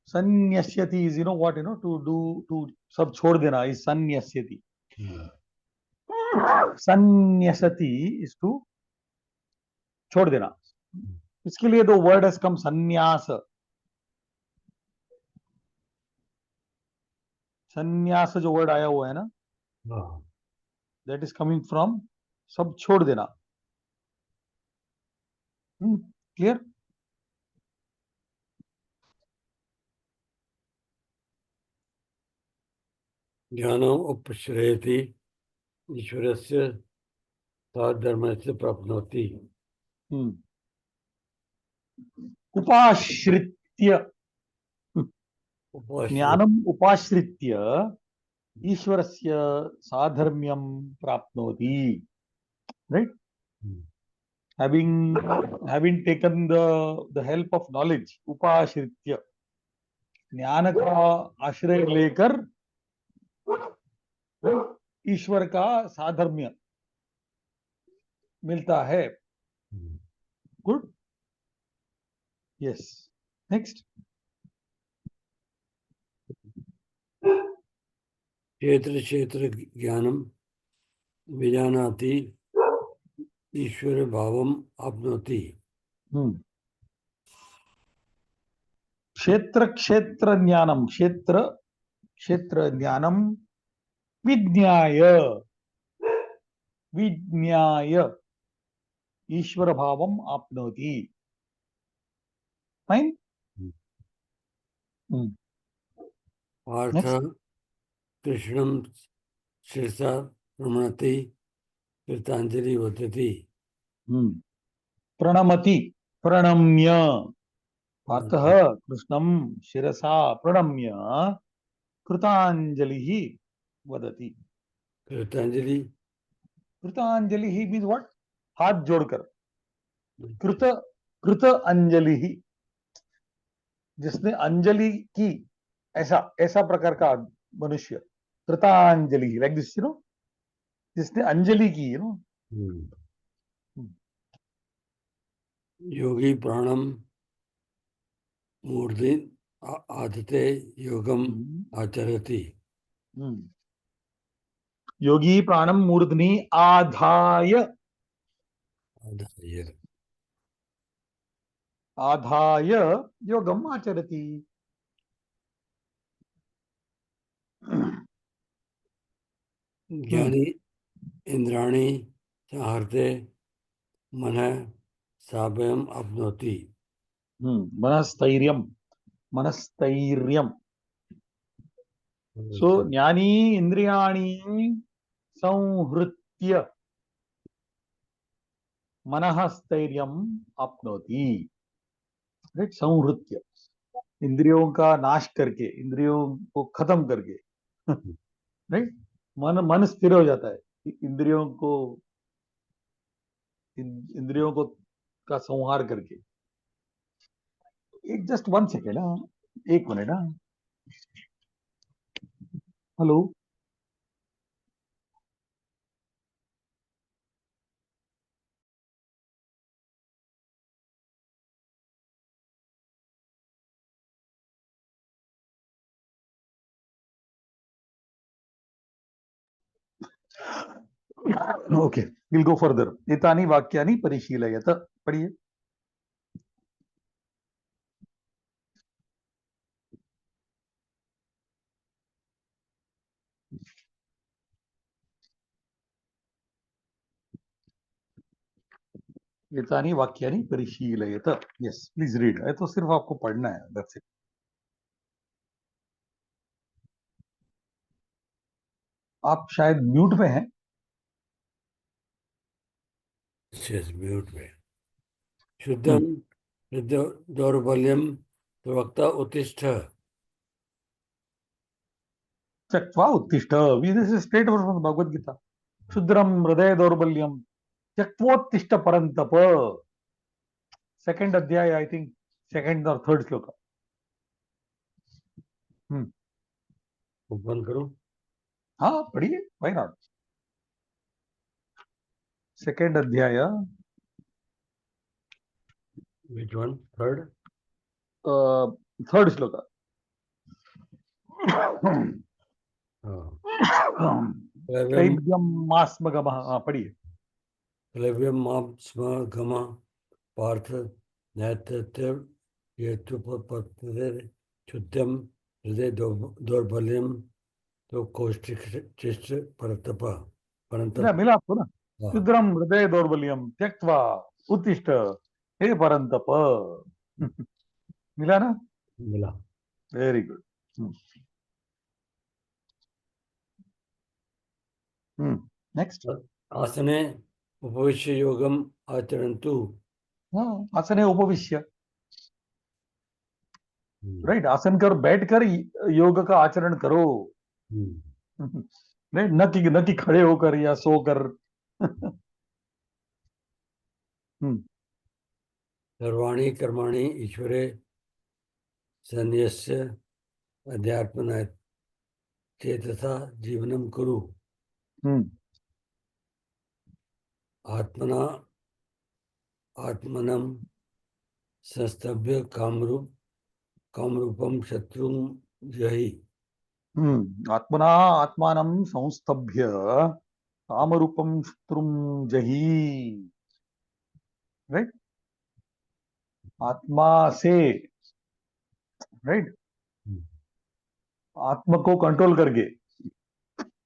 सन्न्यस्यति is what to do, to सब छोड़ देना इज सन्न्यस्यति। सन्न्यसति इज टू छोड़ देना। इसके लिए दो वर्ड हैज कम, सन्यास। सन्यास जो वर्ड आया हुआ है ना, दैट इज कमिंग फ्रॉम सब छोड़ देना। क्लियर? ज्ञानम् उपश्रयति ईश्वरस्य साधर्मस्य प्राप्नोति। उपाश्रित्य, उपाश्रय ज्ञानम उपाश्रित्य ईश्वरस्य साधर्म्यं प्राप्नोति, right? having taken the help of knowledge, उपाश्रित्य, ज्ञान का आश्रय लेकर ईश्वर का साधर्म्य मिलता है। Good, yes. नेक्स्ट। क्षेत्र क्षेत्र ज्ञानम विजानाति ईश्वर भावम आपनोति। क्षेत्र क्षेत्र ज्ञानम, क्षेत्र क्षेत्र ज्ञानम विज्ञाय, विज्ञाय ईश्वर भावम आपनोति। फाइन। पार्थ कृष्णम शिरसा प्रणमति कृतांजलि वदति। प्रणमति, प्रणम्य, पार्थः कृष्णं शिरसा प्रणम्य कृतांजलि वदति। कृतांजलि, कृतांजलि मीन्स व्हाट? हाथ जोड़कर। कृत, कृत अंजलि, जिसने अंजलि की, ऐसा ऐसा प्रकार का मनुष्य। कृतांजलि, लाइक दिस, जिसने अंजलि की, योगी प्राणम मूर्धि आदते योगम आचरति। योगी प्राणम मूर्धनि आधाय, आधाय योगम आचरति। ज्ञानी इंद्राणी संहरते मनः साभयम् आप्नोति। मनस्थैर्यम, मनस्थैर्यम। सो ज्ञानी इंद्रियाणि संहृत्य मनः स्थैर्यम आप्नोति। राइट, संहृत्य, इंद्रियों का नाश करके, इंद्रियों को खत्म करके, राइट, मन मन स्थिर हो जाता है इंद्रियों को का संहार करके। एक जस्ट 1 सेकेंड, एक minute. Hello. Okay, will go further. एतानि वाक्यानि परिशीलयत। पढ़िए। एतानि वाक्यानि परिशीलयत। Yes, please read. है तो सिर्फ आपको पढ़ना है, दैट्स इट। आप शायद म्यूट में हैं। म्यूट में। शुद्धम दौर्बल्यम प्रवक्ता उत्तिष्ठ। त्यक्त्वा उत्तिष्ठ। This is straight from Bhagavad Gita. क्षुद्रम हृदय दौर्बल्यम त्यक्त्वोत्तिष्ठ परंतप। सेकंड अध्याय, आई थिंक सेकंड और थर्ड श्लोक। ओपन करो। हाँ, पढ़िए, व्हाई नॉट। सेकंड अध्याय, विच वन? थर्ड? थर्ड श्लोक। क्लैब्यम मास्मगमः। हाँ, पढ़िए। क्लैब्यम मास्मगमः पार्थ नैतत्य हेतुपपत्तिरे क्षुद्रम हृदय दौर्बल्यम तो कौष्टिष्ठ परंतप। मिला आपको ना? क्षुद्रम हृदय दौर्बल्यम त्यक्त्वा उत्तिष्ठ हे परंतप। मिला ना? मिला। Very good. नेक्स्ट। आसने उपविश्य योगम आचरन्तु। आसने उपविश्य, राइट, आसन कर बैठकर योग का आचरण करो। नहीं, न कि खड़े होकर या सोकर। सर्वाणि कर्माणि ईश्वरे संन्यस्य अध्यात्मना चेतसा जीवनम कुरु। आत्मना आत्मनम संस्तभ्य कामरूपम शत्रु जहि। आत्मना आत्मानं संस्तभ्य कामरूपम शत्रुम जही। राइट, आत्मा से, राइट, आत्मा को कंट्रोल करके,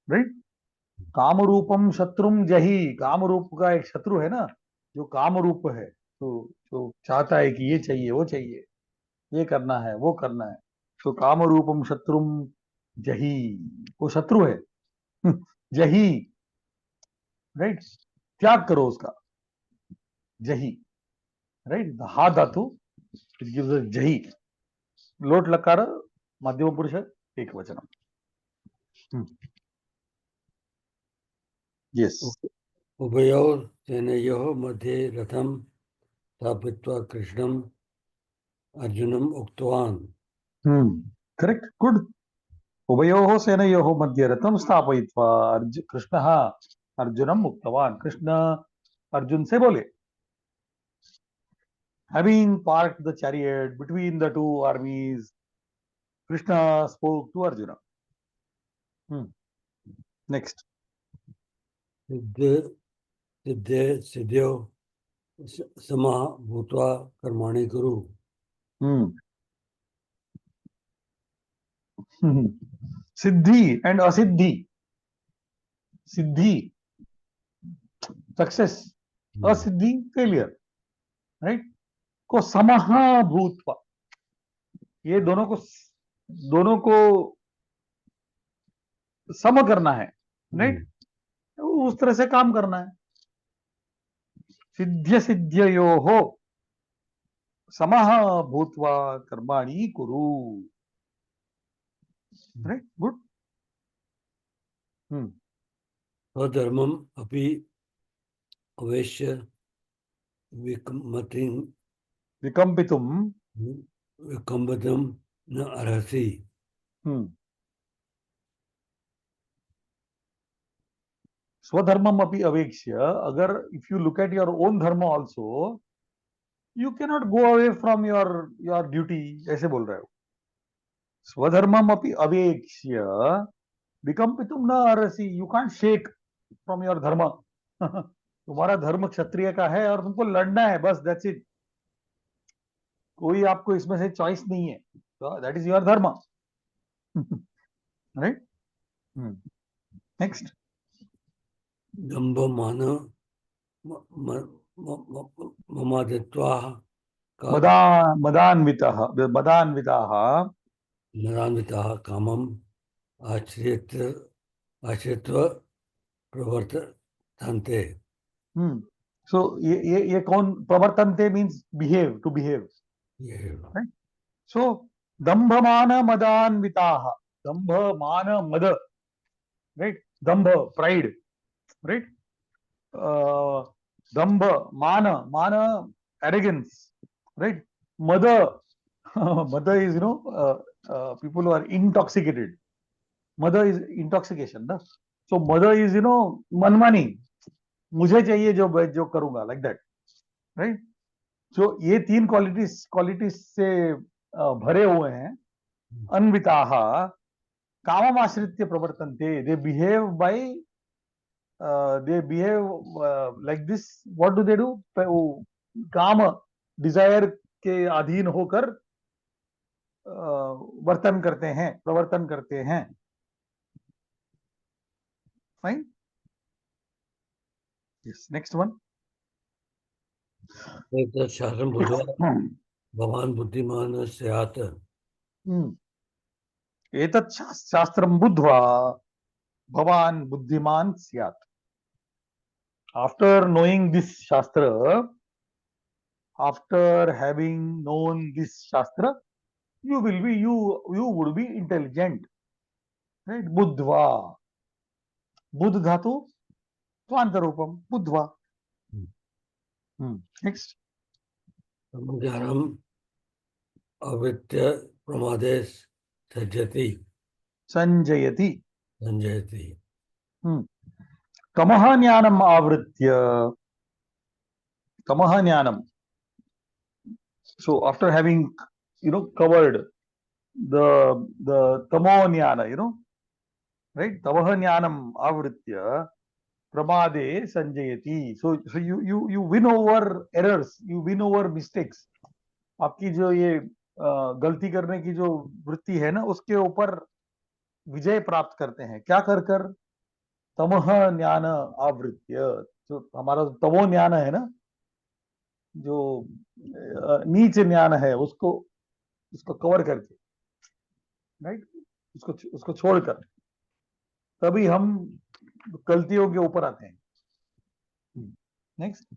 राइट, कामरूपम शत्रुम जही। कामरूप का एक शत्रु है ना, जो कामरूप है, तो जो चाहता है कि ये चाहिए, वो चाहिए, ये करना है, वो करना है, तो कामरूपम शत्रुम जही, वो शत्रु है। जही, राइट, त्याग करो उसका। जही, राइट, हा धातु, इट गिव्स अस जही। लोट लकार, मध्यम पुरुष, एक वचनम। यस। उभयोर सेनयोः मध्ये रथम स्थापित्वा कृष्णम अर्जुनम उक्तवान। Correct, good. उभयोः सेनयोः मध्ये रथम स्थापयित्वा कृष्णः अर्जुनम उक्तवान। कृष्ण अर्जुन से बोले, having parked the chariot between the two armies, Krishna spoke to Arjuna. Next. सिद्ध्यो समः भूत्वा कर्माणि कुरु। सिद्धि एंड असिद्धि। सिद्धि, सक्सेस, असिद्धि, फेलियर, राइट, को समः भूत्वा, ये दोनों को सम करना है, राइट, उस तरह से काम करना है। सिद्ध्य सिद्ध्ययोः समः भूत्वा कर्माणि कुरु, राइट, गुड। स्वधर्मम अपि अवश्य विकम्पितुम विकम्पितुम न अर्हसि। स्वधर्मम अपि अवेक्ष्य, अगर if you look at your own dharma also, you can not go away from your duty, ऐसे बोल रहे हो। स्वधर्मम अपि अवेक्ष्य विकम्पितुम न अर्हसि, you can't shake from your dharma. तुम्हारा धर्म क्षत्रिय का है और तुमको लड़ना है, बस, दैट्स इट। कोई आपको इसमें से चॉइस नहीं है, दैट इज योर धर्म, राइट। नेक्स्ट, दंभ मान ममादित्वाः मदान्विताः नरान्विताः कामम् आश्रित्य प्रवर्तन्ते। सो ये कौन प्रवर्तन्ते means behave, to behave, right. So दंभ मान मदान्विताः, दंभ मान मद, राइट, दंभ प्राइड, राइट, दंभ मान arrogance, right, मद मद is people who are intoxicated, मद is intoxication ना, so मद is मनमानी, मुझे चाहिए जो करूंगा, like that, right. so ये तीन क्वालिटीज से भरे हुए हैं। अन्विताः कामम आश्रित्य प्रवर्तन्ते, they behave like this. What do they do? काम, डिजायर के अधीन होकर वर्तन करते हैं, प्रवर्तन करते हैं। Fine, yes, next one. शास्त्रं बुद्ध्वा भवान् बुद्धिमान् स्यात्। एतत् शास्त्रं बुद्ध्वा भवान् बुद्धिमान् स्यात्। After knowing this shastra, after having known this shastra, you would be intelligent, right? Buddhva, Buddha धातु स्वांत रूपम, बुद्धवा। नेक्स्ट, ज्ञानम अविद्य प्रमादे सज्जति संजयति, संजयति। तमः ज्ञानम आवृत्य, तमः ज्ञानम, so after having covered the tamo jnana, right, tamah jnanam avritya pramade sanjayati, so you win over errors, you win over mistakes। आपकी जो ये गलती करने की जो वृत्ति है ना, उसके ऊपर विजय प्राप्त करते हैं। क्या कर कर? तमह ज्ञान आवृत्य, जो हमारा तमो ज्ञान है ना, जो नीच ज्ञान है, उसको कवर करके, राइट, उसको छोड़कर, तभी हम गलतियों के ऊपर आते हैं। नेक्स्ट,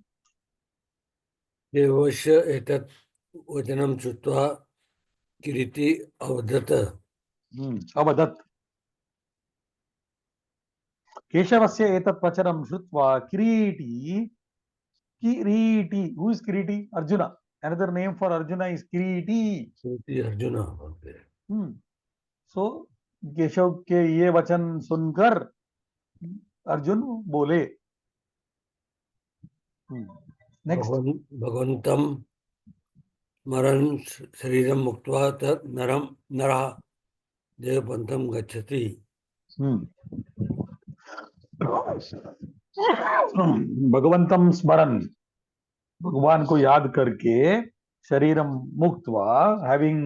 देवश एतत् वचनं श्रुत्वा किरीटी अवदत्, अवदत्, केशवस्य एतत् वचनं श्रुत्वा किरीटी, who is Kiriti? Arjuna. Another name for Arjuna is Kiriti. Arjun. So Keshav के ये वचन सुनकर अर्जुन बोले। नेक्स्ट, भगवन्तं स्मरन् शरीरं मुक्त्वा तत् नरः देवपन्थं गच्छति। भगवंतम स्मरन, भगवान को याद करके, शरीरम मुक्त्वा, हैविंग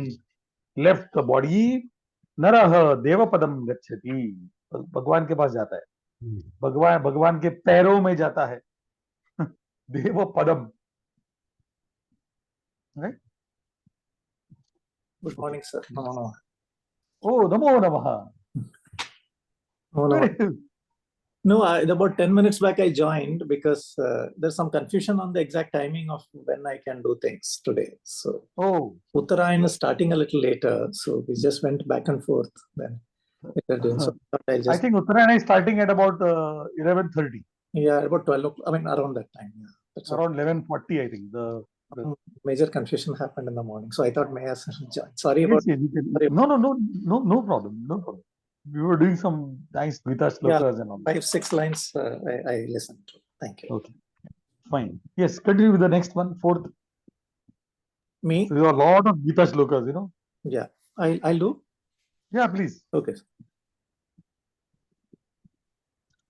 लेफ्ट द बॉडी, नरः देवपदम गच्छति, भगवान के पास जाता है, भगवान के पैरों में जाता है, Deva Padam. Right? Good morning, sir. No. Oh, Namo Namaha. Very- No, about 10 minutes back I joined because there's some confusion on the exact timing of when I can do things today. So Oh, Uttarayan is starting a little later, so we just went back and forth then. So I I just, think Uttarayana is starting at about 11:30, yeah, about 12 o'clock, I mean around that time. Yeah, that's around 11:40, I think. major confusion happened in the morning. So I thought may I join. Sorry Yes, about yes, you can. sorry. No problem, no problem. We were doing some nice Gita shlokas and all. 5-6 lines I listened to. Thank you. Okay, fine. Yes, continue with the next one, fourth. Me? So there are a lot of Gita shlokas, you know. Yeah, I'll do. Yeah, please. Okay.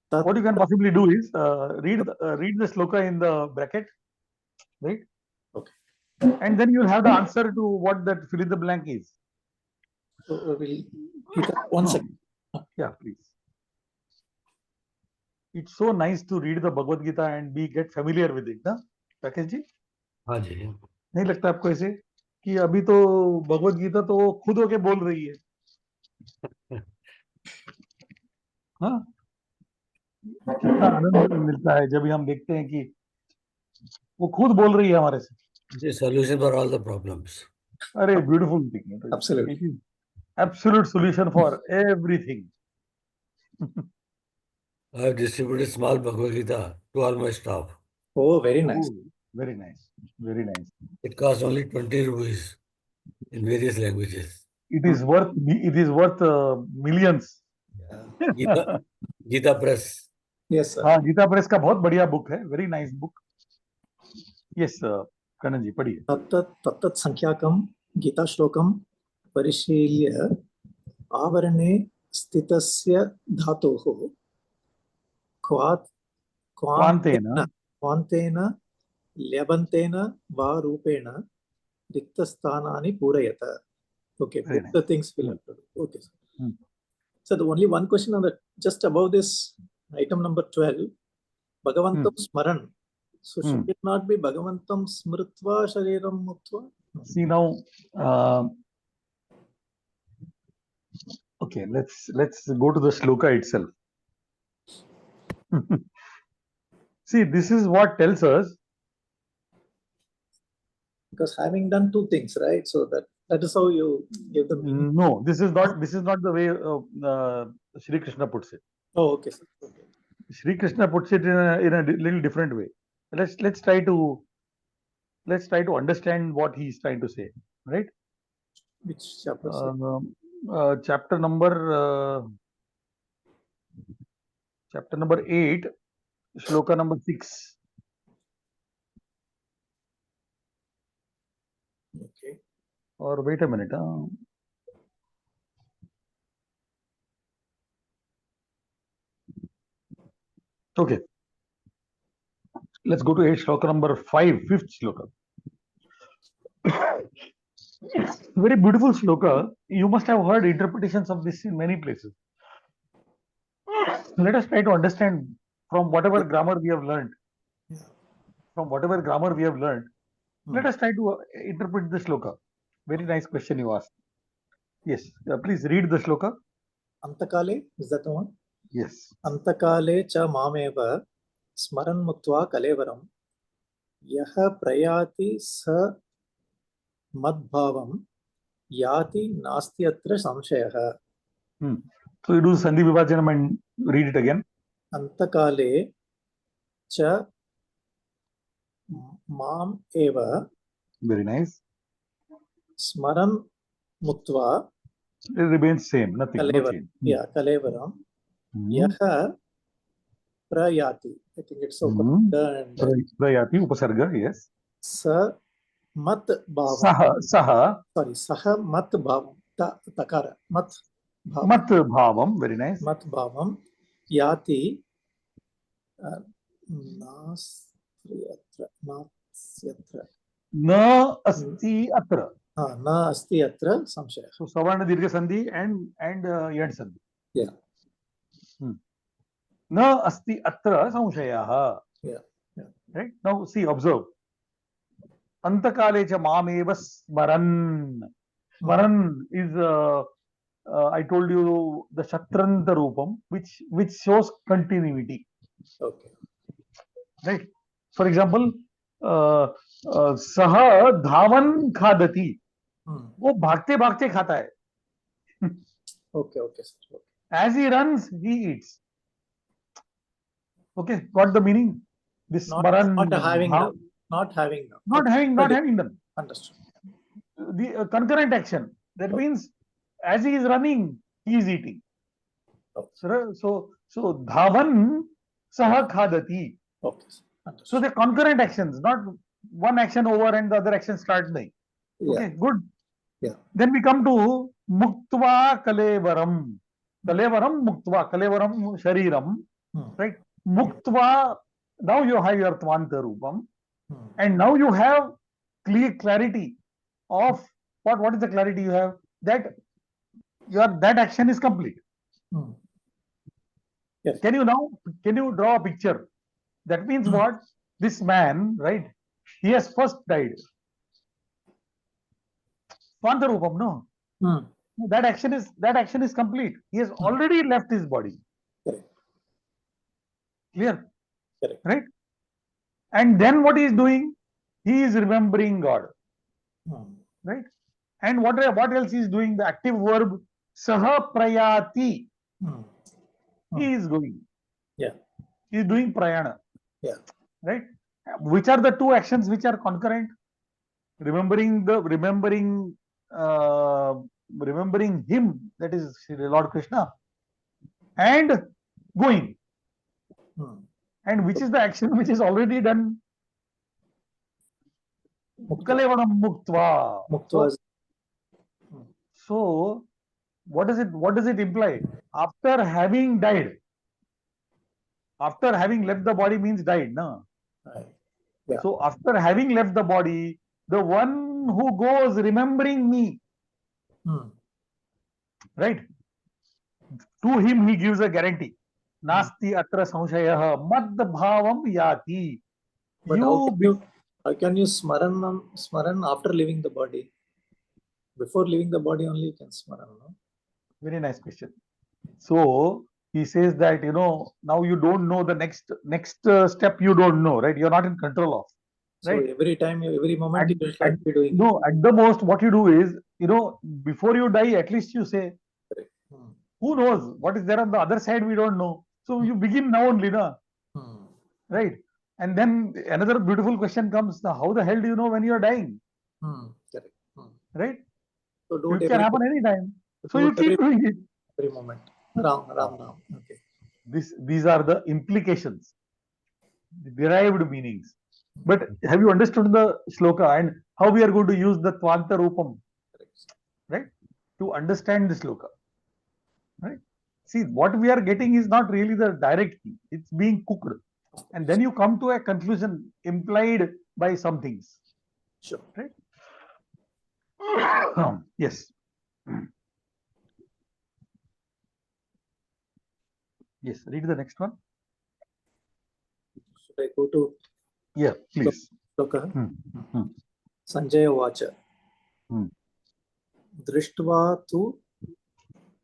What you can possibly do is read the shloka in the bracket, right? Okay. And then you'll have the answer to what that fill in the blank is. So we'll one second. Yeah, please. It's so nice to read the Bhagavad Gita and get familiar with it, ना? राकेश जी? हाँ जी नहीं लगता आपको ऐसे कि अभी तो भगवत गीता तो वो खुद होके बोल रही है, हाँ? कितना आनंद मिलता है जब भी हम देखते हैं कि वो खुद बोल रही है हमारे से. the solution for all the problems. अरे beautiful thing. Absolutely. It is absolute solution for everything. I have distributed small Bhagavad Gita to all my staff. Oh, very nice. Oh, very nice, very nice. It costs only 20 rupees in various languages. It is worth millions. Gita Press. Yes, sir. हाँ, Gita press का बहुत बढ़िया book है, very nice book. Yes करण जी पढ़िए. तत्तत् संख्याकं गीताश्लोकं परिशील्य आवरणे स्थितस्य धातोः क्वान्तेन ल्यबन्तेन वा रूपेण रिक्तस्थानानि पूरयत. Okay, Very both the things will have to do. Okay. Hmm. So the only one question on that, just above this item number 12, Bhagavantam Smaran. So should it not be Bhagavantam Smritva Shariram Mutva? See now, okay, let's go to the shloka itself. See, this is what tells us. Because having done two things, right? So that is how you give the meaning. No, this is not the way Shri Krishna puts it. Oh, okay, sir. Okay. Shri Krishna puts it in a little different way. Let's try to understand what he is trying to say, right? Which chapter? Chapter number 8, shloka number 6. Okay. Or wait a minute. Okay. Let's go to 8, shloka number 5, 5th shloka. Very beautiful shloka. You must have heard interpretations of this in many places. Let us try to understand from whatever grammar we have learned. Let us try to interpret the shloka. Very nice question you asked. Yes, please read the shloka. Antakale, is that the one? Yes. Antakale cha mameva smaran mutva kalevaram yaha prayati sa madbhavam yati nastyatra samshayaha. So you do Sandhi Vibhajanam and read it again. Antakale cha mam eva. Very nice. Smaran mutva. It remains same, nothing. No change. Yeah, Kalevaram. Yaha prayati. I think it's so Prayati, upasarga, yes. Sa mat bhavam. Saha. Sorry, saha mat bhavam. Takara. Mat bhavam. Mat bhavam, very nice. Mat bhavam. Yati. Nasyatra. Na asti atra. Na asti atra samshaya. So Savarna Dirgha Sandhi and Yad Sandhi. Yeah. Na asti atra samshayaha. Yeah. Right? Now see, observe. Antakale cha mameva smaran. Smaran is, I told you, the Shatranta Rupam, which shows continuity. Okay. Right? For example, सह धावन खादति, वो भागते भागते खाता है. Okay, okay, sir. Okay. As he runs, he eats. Okay, got the meaning? This Not having how, done. Not having done. not Okay. having done. Understood. The concurrent action. That means as he is running, he is eating. Okay. So dhavan saha khadati. Okay. Sir. So Understood. the concurrent actions, not one action over and the other action starts nahi. Okay, Yeah. good. Yeah. Then we come to muktva kalevaram. Kalevaram muktva. Kalevaram shariram. Right? Muktva. Now you have your tvanta rupam. And now you have clear clarity of what is the clarity you have? That that action is complete. Yes. Can you draw a picture? That means what? This man, right? He has first died. Tvanta rupam, no? That action is complete. He has already left his body. Correct. Clear? Correct. Right? And then what he is doing? He is remembering God. Right? And what else he is doing? The active verb saha prayati. He is going. Yeah. He is doing prayana. Yeah. Right? Which are the two actions which are concurrent? Remembering him, that is Lord Krishna, and going. And which is the action which is already done? Kalevaram muktva. Muktva. So what does it imply? After having died, after having left the body means died, no? Yeah. So after having left the body, the one who goes remembering me, right? To him he gives a guarantee. Nasti atra samshayah mad bhavam yati. But how can you smaran after leaving the body? Before leaving the body only you can smaran, no? Very nice question. So he says that, now you don't know the next step, you don't know, right? You're not in control of. Right? So every time, every moment you start doing. No, at the most, what you do is, before you die, at least you say, who knows what is there on the other side? We don't know. So you begin now only, na? Right? And then another beautiful question comes: how the hell do you know when you are dying? Correct. Right? So do it can happen anytime. So you keep doing it. Every moment. Ram. Okay. These are the implications, the derived meanings. But have you understood the shloka and how we are going to use the Tvanta Rupam, right, to understand the shloka? Right? See, what we are getting is not really the direct key. It's being cooked. And then you come to a conclusion implied by some things. Sure. Right? Yes. Yes, read the next one. Should I go to? Yeah, please. Shloka. Sanjaya Vacha. Drishtva tu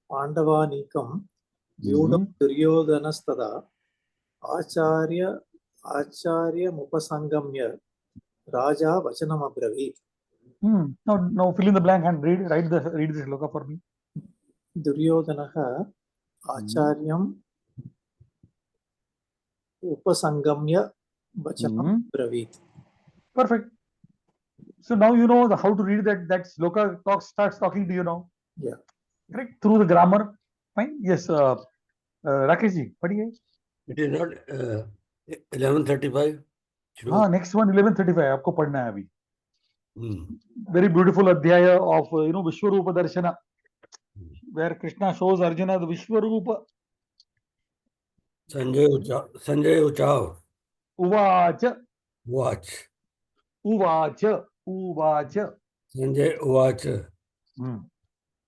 Pandavanikam Vyudam Duryodanastada Acharya Mupasangamya Raja Vachanam Abravit. Now fill in the blank and read the shloka for me. Duryodhanaha Acharyam Upasangamya Vachanam Abravit. Perfect. So now you know how to read that shloka starts talking to you now. Yeah. Correct? Through the grammar. Fine. Yes. Rakesh ji, padhiye. It is not 11:35. Next one 11:35. आपको पढ़ना है अभी. Very beautiful adhyaya of Vishwarupa Darshana, where Krishna shows Arjuna the Vishwarupa. Sanjay Uchav. Uvacha. Uvacha. Sanjay Uvacha.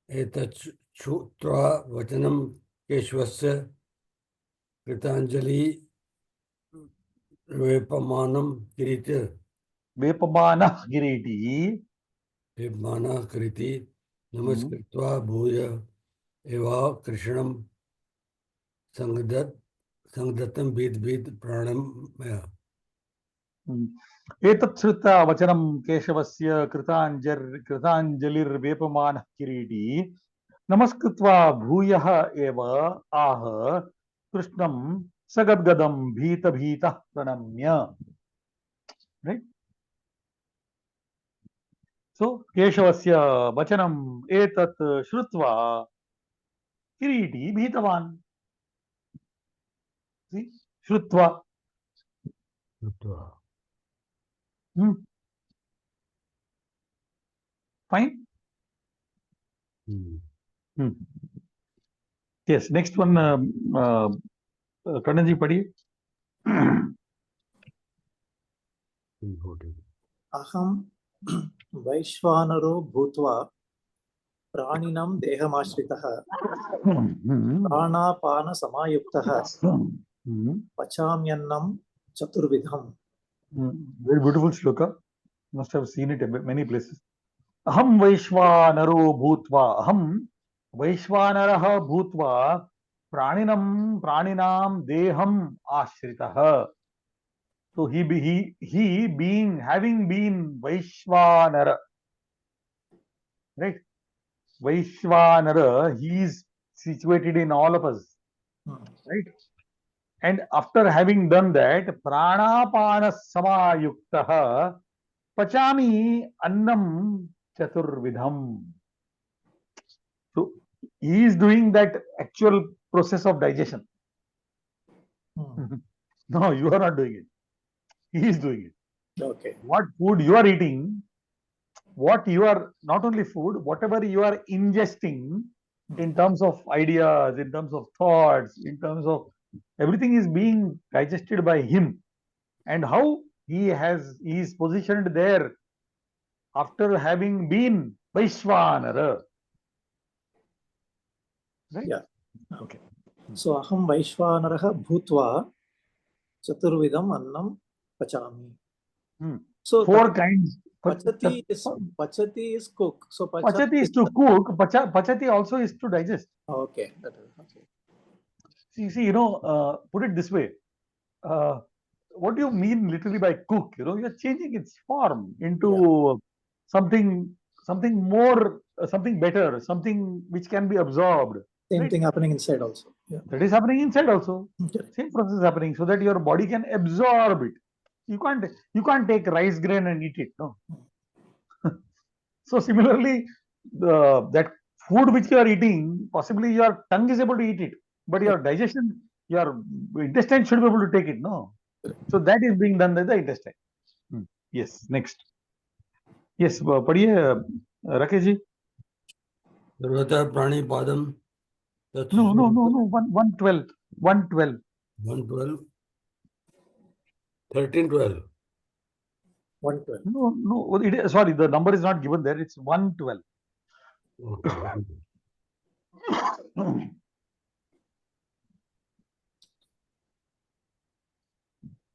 Etat Shrutra Vachanam Keshwasya Kritanjali वेपमानं किरीट वेपमानः किरीटी वेपमानः कृति नमस्कृत्वा भूय एवा कृष्णं संगदत्तं भीत प्राणं मया। एतत् श्रुत्वा वचनं केशवस्य कृताञ्जलिर्वेपमानः किरीटी नमस्कृत्वा भूयः एव आह कृष्णं सगद्गदं भीतः प्रणम्य. Right? So केशवस्य वचनम् एतत् श्रुत्वा किरीटी भीतवान्. See? श्रुत्वा. Fine. Yes. Next one. Kannan ji padhiye. अहं वैश्वानरो भूत्वा प्राणिनं देहमाश्रितः प्राणापानसमायुक्तः पचाम्यन्नं चतुर्विधम्. Very beautiful shloka. Must have seen it in many places. Aham Vaishvanaro Bhutva. Aham Vaishvanarah Bhutva Praninam Deham Ashritah. So he being having been Vaishvanara, right? Vaishvanara, he is situated in all of us, right? And after having done that, Pranapana Samayuktah Pachami Annam Chaturvidham. So he is doing that actual process of digestion. No, you are not doing it. He is doing it. Okay. What food you are eating, what you are, not only food, whatever you are ingesting in terms of ideas, in terms of thoughts, in terms of everything is being digested by him. And how he is positioned there after having been Vaishvanara. Right? Yeah. Okay. So aham Vaishvanarah bhutva chaturvidam annam pachami. So Four kinds. pachati is cook. So Pachati is to cook. Pachati also is to digest. Okay. That is, okay. See, put it this way. What do you mean literally by cook? You're changing its form into something more, something better, something which can be absorbed. Same right? thing happening inside also. Yeah. That is happening inside also. Okay. Same process is happening, so that your body can absorb it. You can't take rice grain and eat it. No. So similarly, that food which you are eating, possibly your tongue is able to eat it, but your digestion, your intestine should be able to take it. No. So that is being done by the intestine. Yes. Next. Yes. Padhiye, Rakesh ji. सर्वतः प्राणिपादं No. 112. 112. 112 1312 112. No. Sorry, the number is not given there. It's 112. okay.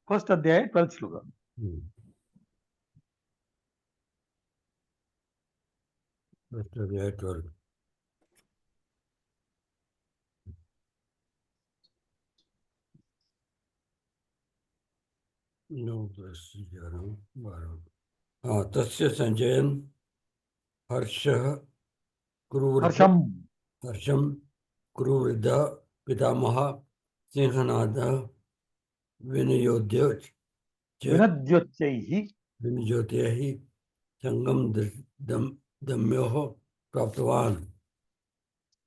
First adhyaya, 12th shloka. First adhyaya 12. No, plus 11, 12. तस्य संजयन हर्षम कुरुवृद्ध पितामह सिंहनाद विनयोद्यैः संगम दम्योः प्राप्तवान्.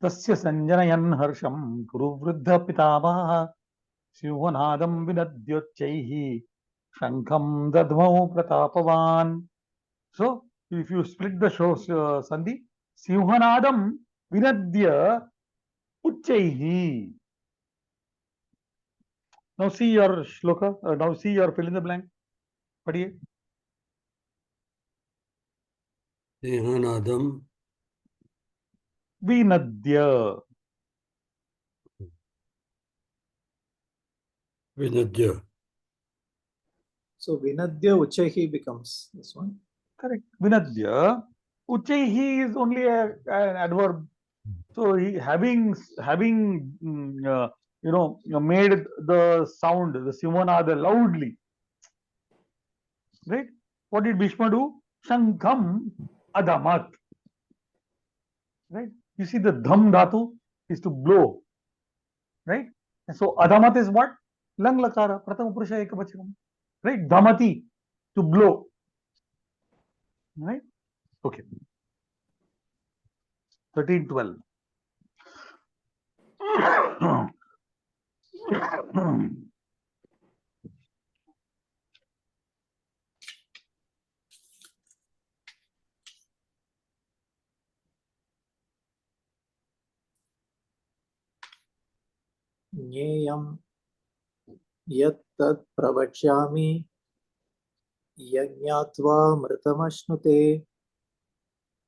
तस्य संजनयन् हर्षं कुरुवृद्ध पितामहः सिंहनादं विनद्योच्चैः शंखं दद्मौ प्रतापवान्. So if you split the show sandhi, Sinhanadam vinadya uchchaihi. Now see your shloka, now see your fill in the blank. Padhiye. सिंहनादं Vinadya. विनद्य So Vinadya Uchehi becomes this one. Correct. Vinadya. Uchaihi is only an adverb. So he having made the sound, the Simonada loudly. Right? What did Bhishma do? Shankham adamat. Right? You see the dham dhatu is to blow. Right? And so adamat is what? Lang lakara, prathama purusha ekavachanam. Right? Dhamati, to blow. Right? Okay. 13:12. Nyeyam yat tat pravachyami yajñatva mritamashnute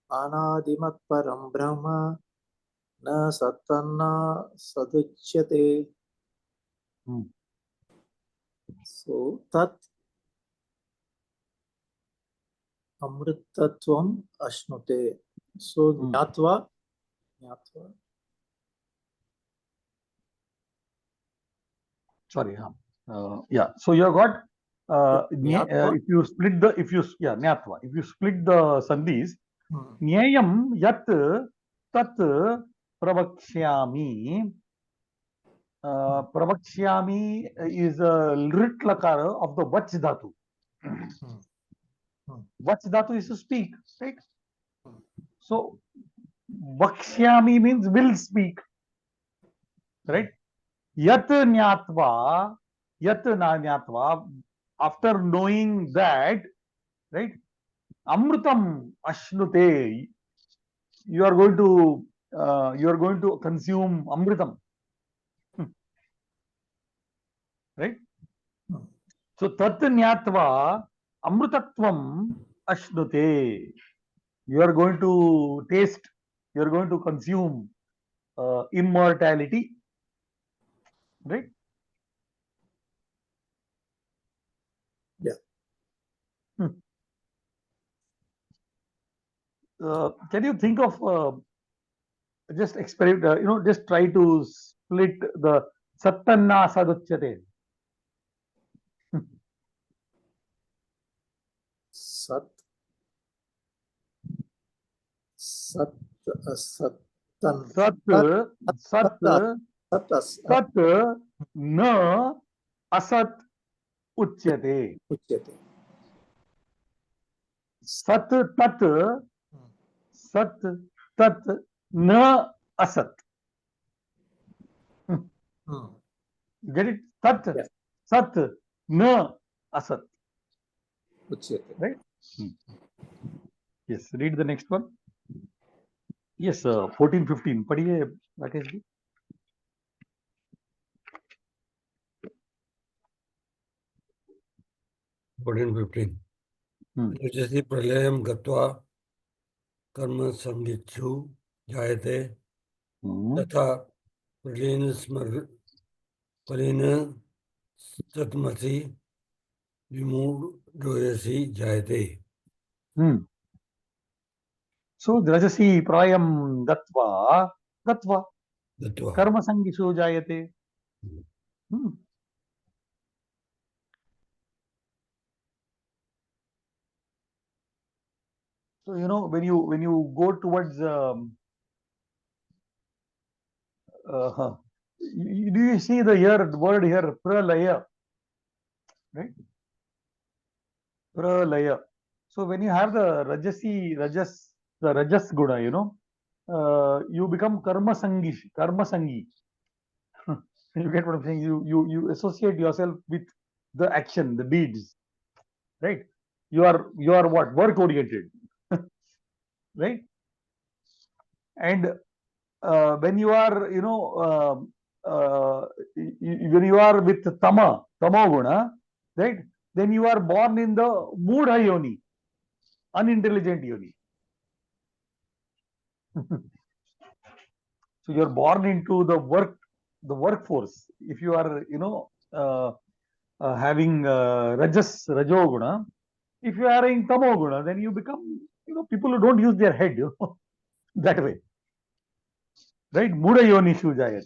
anadimat param brahma na satanna saduchyate. So tat amritatvam ashnute. So jnatva. Sorry. Yeah. So you have got Nyatva? if you split the nyatva. If you split the sandhis, nyayam yat tat pravakshyami. Pravakshyami is a lit lakara of the vach dhatu. Vach dhatu is to speak, right? So vakshyami means will speak, right? Yat nyatva, after knowing that, right? Amrutam ashnute, you are going to consume amritam. Right? So tat nyatva amrutatvam ashnute. You are going to taste, you are going to consume immortality. Right? Yeah. Can you think of just experiment, just try to split the sattanna saduchyate. Sat na asat uchyate. Sat tat na asat. Get it? Tat sat na asat. Right? Yes. Read the next one. Yes, 14-15. Padhiye, Rakesh ji. 14-15. Rajasi pralayam gatva karma samditsu jayate तथा praline सतमसि विमूढोयसि जायते. So Rajasi prayam gatva karma sangishu jayate. So when you go towards do you see the word here pralaya, right? Pralaya. So when you have the rajas guna, you become karma sangi. You get what I'm saying? You associate yourself with the action, the deeds, right? You are what? Work oriented. Right? And when you are, when you are with tamo guna, right? Then you are born in the moodha yoni, unintelligent yoni. So you are born into the workforce. If you are, having rajas, rajoguna. If you are in tamoguna, then you become, people who don't use their head, that way. Right? Muda yonishu jayat.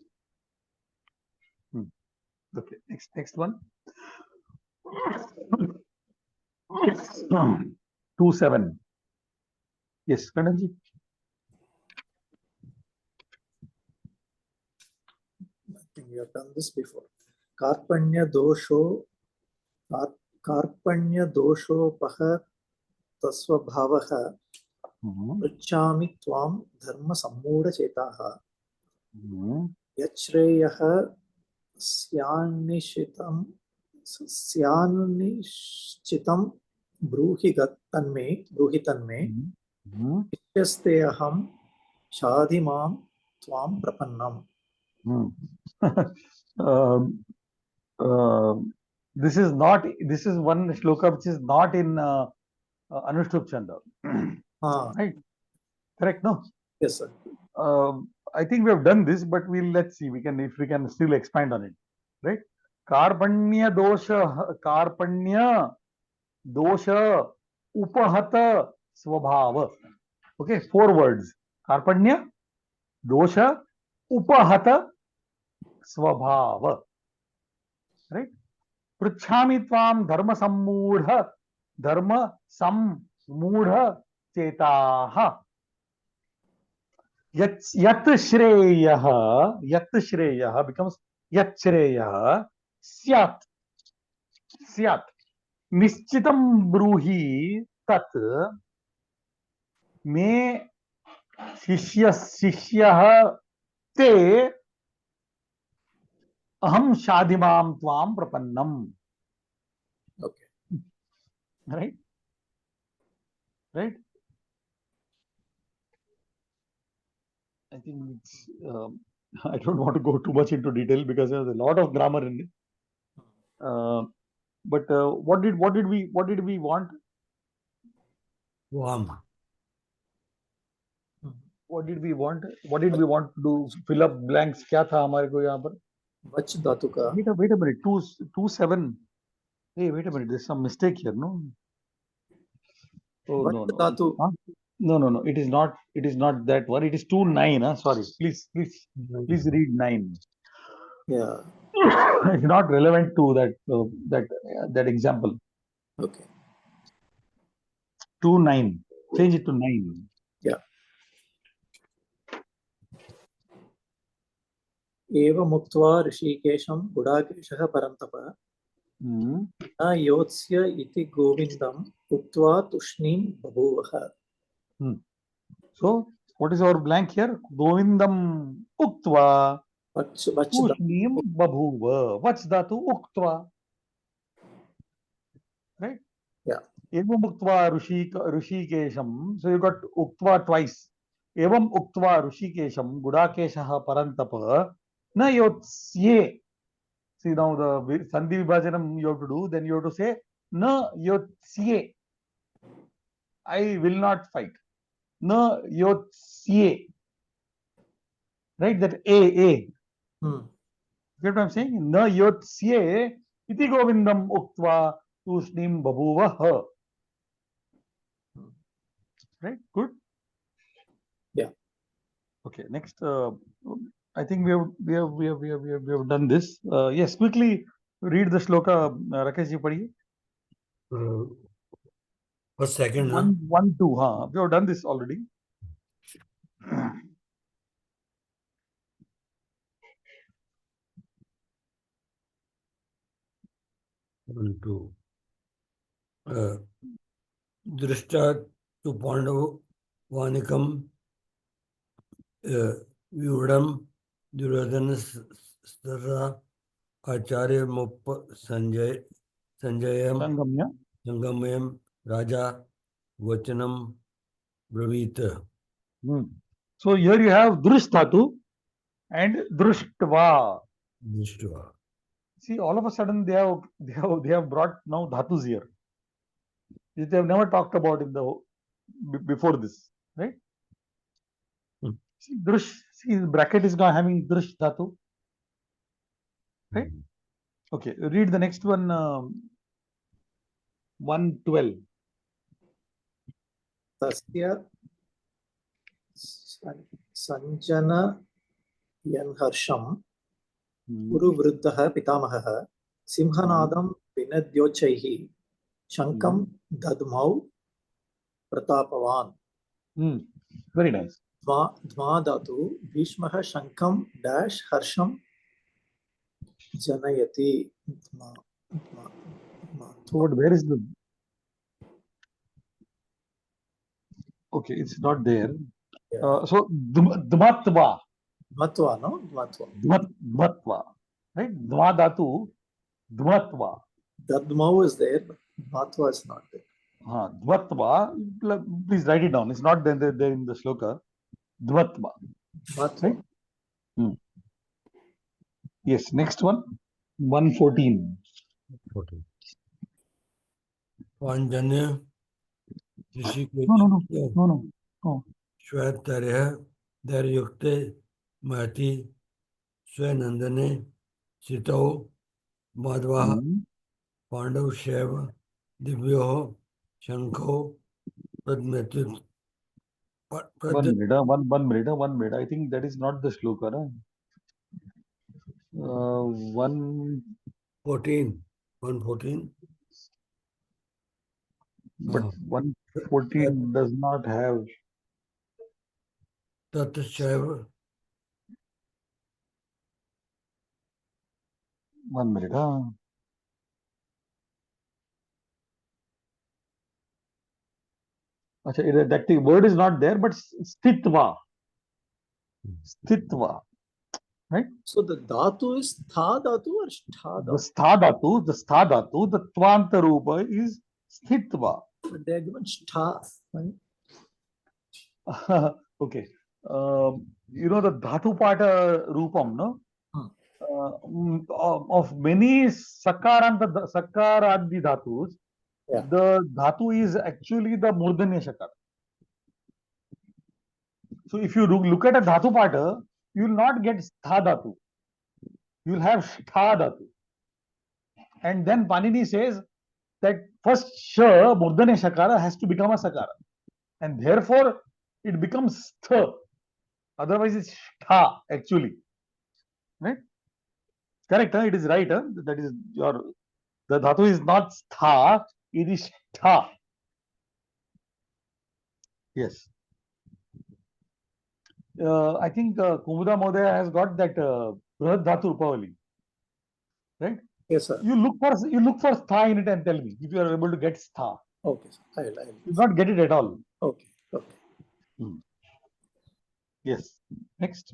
Okay, next one. 2-7. Yes, Kananji. I think we have done this before. Karpanya dosho pah tasvabhavaha pruchami tvam dharma sammooda chetaha yachreyaha syanishitam bruhi tanme ishyaste aham shadhimam tvam prapannam. This is one shloka which is not in Anushtup Chanda. Right? Correct, no? Yes, sir. I think we have done this, but let's see, if we can still expand on it. Right? Karpanya dosha upahata swabhava. Okay, 4 words. Karpanya dosha upahata swabhava. Right? Pruchhami tvam dharma sammudha chetaha. Yat shreyaha becomes yat shreyaha syat. Nishchitam bruhi tat me शिष्यः ते aham shadimam tvam prapannam. Okay. Right? I think it's, I don't want to go too much into detail because there's a lot of grammar in it. But what did we want? Vam. What did we want? What did we want to do? Fill up blanks. क्या था हमारे को यहाँ पर? Vach dhatu ka. Wait a minute. 2-7. Hey, wait a minute. There's some mistake here, no? Oh, Vach no. dhatu. Huh? No. It is not that one. It is 2-9. Huh? Sorry. Please read 9. Yeah. It's not relevant to that example. Okay. 2-9. Change it to 9. Yeah. Eva muktva rishikesham gudakeshah parantapa na yotsya iti govindam uktva tushnim babhuvaha. So, what is our blank here? Govindam uktva tushnim babhuva. Vach dhatu uktva. Right? Yeah. Evam uktva rishikesham. So, you got uktva twice. Evam uktva rishikesham gudakeshah parantapa na yotsye. See, now the sandhi vibhajanam you have to do, then you have to say na yotsye. I will not fight. Na yotsye. Right? That A. You get what I'm saying? Na yotsye iti govindam uktva tushnim babhuvaha. Right? Good? Yeah. Okay. Next, I think we have done this. Yes, quickly read the shloka. Rakesh ji, padhiye. First, second. 1, 2. We have done this already. Drishta to Pandav Vanikam Vyudam Duryodhana Sara Acharya Muppa Sanjayam Sangamayam Raja Vachanam Bravita. So here you have Drishtatu and Drishtva. See, all of a sudden they have brought now dhatus here. They have never talked about in the before this, right? See, Drish. See, bracket is now having Drish dhatu, right? Okay, read the next one. 112. तस्य संजन यन्हर्षं कुरुवृद्धः पितामहः सिंहनादं विनद्योच्चैः शङ्खं दद्मौ प्रतापवान् Very nice. ध्मादातु भीष्मः शङ्खं dash हर्षं जनयति So where is the? Okay, it's not there. So dmatva, मत्वा no मत्वा dmatva, right? Dmadatu, dmatva. दद्मौ is there but matwa is not there. Dvatva, please write it down. It's not there in the shloka. Dvatva. Matva. Right? Yes, next one. 114. 14. पांजन्य Rishikesh No. श्वेतर्य धैर्युक्ते महति स्वनंदने सितौ माधवः पांडव शैव दिव्यो शंखो प्रद्मेतुः One minute. I think that is not the shloka. No? 114. But 114 does not have. तत्शैव 1 minute. That word is not there, but stitva. Right? So the dhatu is tha dhatu or shtha dhatu? The stha dhatu, the tvanta rupa is stitva. But they are given shtha. Right? Okay. You know the dhatu pata rupam, no? Of many sakaradi dhatus, the dhatu is actually the murdanya shakar. So if you look at a dhatu pata, you will not get stha dhatu. You will have shtha dhatu. And then Panini says that first sha, murdanya shakara, has to become a sakara. And therefore, it becomes stha. Otherwise, it's shtha actually. Right? Correct, huh? It is right. Huh? That is the dhatu is not stha, it is shtha. Yes. I think Kumuda Modaya has got that Brihad Dhatu Upavali. Right? Yes, sir. You look for stha in it and tell me if you are able to get stha. Okay, sir. You will not get it at all. Okay. Yes. Next.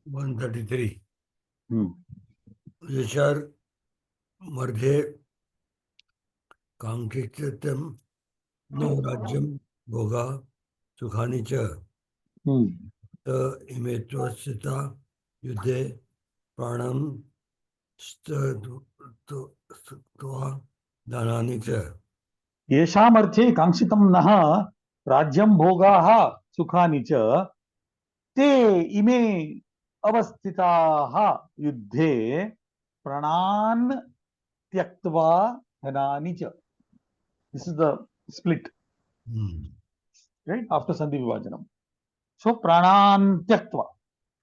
133. Yashar Mardhe Kankititam No Rajyam Bhoga Sukhani Cha Ta Imetvasita Yuddhe Pranam Stva Dhanani Cha Yeshamarthe Kankshitam Naha Rajyam Bhogaha Sukhani Cha Te ime avastitaha yuddhe pranan tyaktva dhanani cha. This is the split. Right? After Sandhi Vibhajanam. So pranan tyaktva.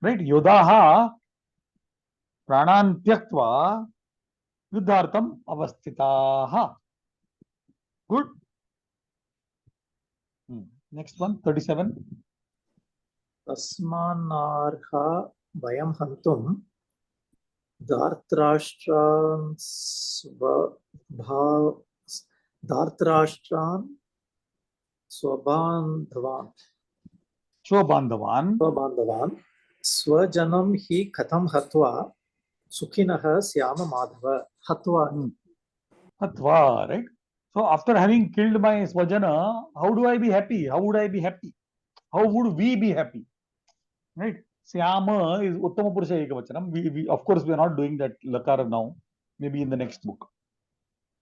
Right? Yodaha pranan tyaktva yuddhartam avastitaha. Good. Next one, 37. तस्मान्नार्हा वयं हन्तुं धार्तराष्ट्रान् स्वबान्धवान् स्वजनं हि कथं हत्वा सुखिनः स्याम माधव हत्वा. Right? So after having killed my swajana, how do I be happy? How would I be happy? How would we be happy? Right? Syama is Uttama Purusha Ekavachanam. We of course we are not doing that lakara now. Maybe in the next book.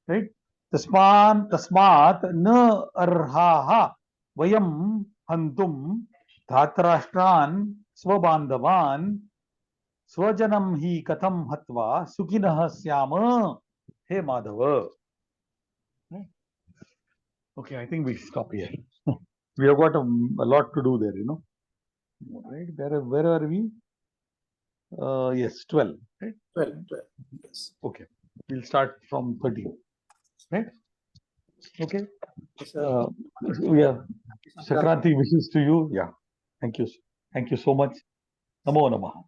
Right? Tasmat na arhaha vayam hantum dhatrashtran swabandhavan Swajanam hi katham hatva sukhinah syama. Hey Madhava. Right? Okay, I think we stop here. We have got a lot to do there, you know. Right? Where are we? Yes, 12. Right? 12. Yes. Okay. We'll start from 13. Right? Okay. Yes, sir. Yeah. Sankranti wishes to you. Yeah. Thank you. Thank you so much. Namo Namaha.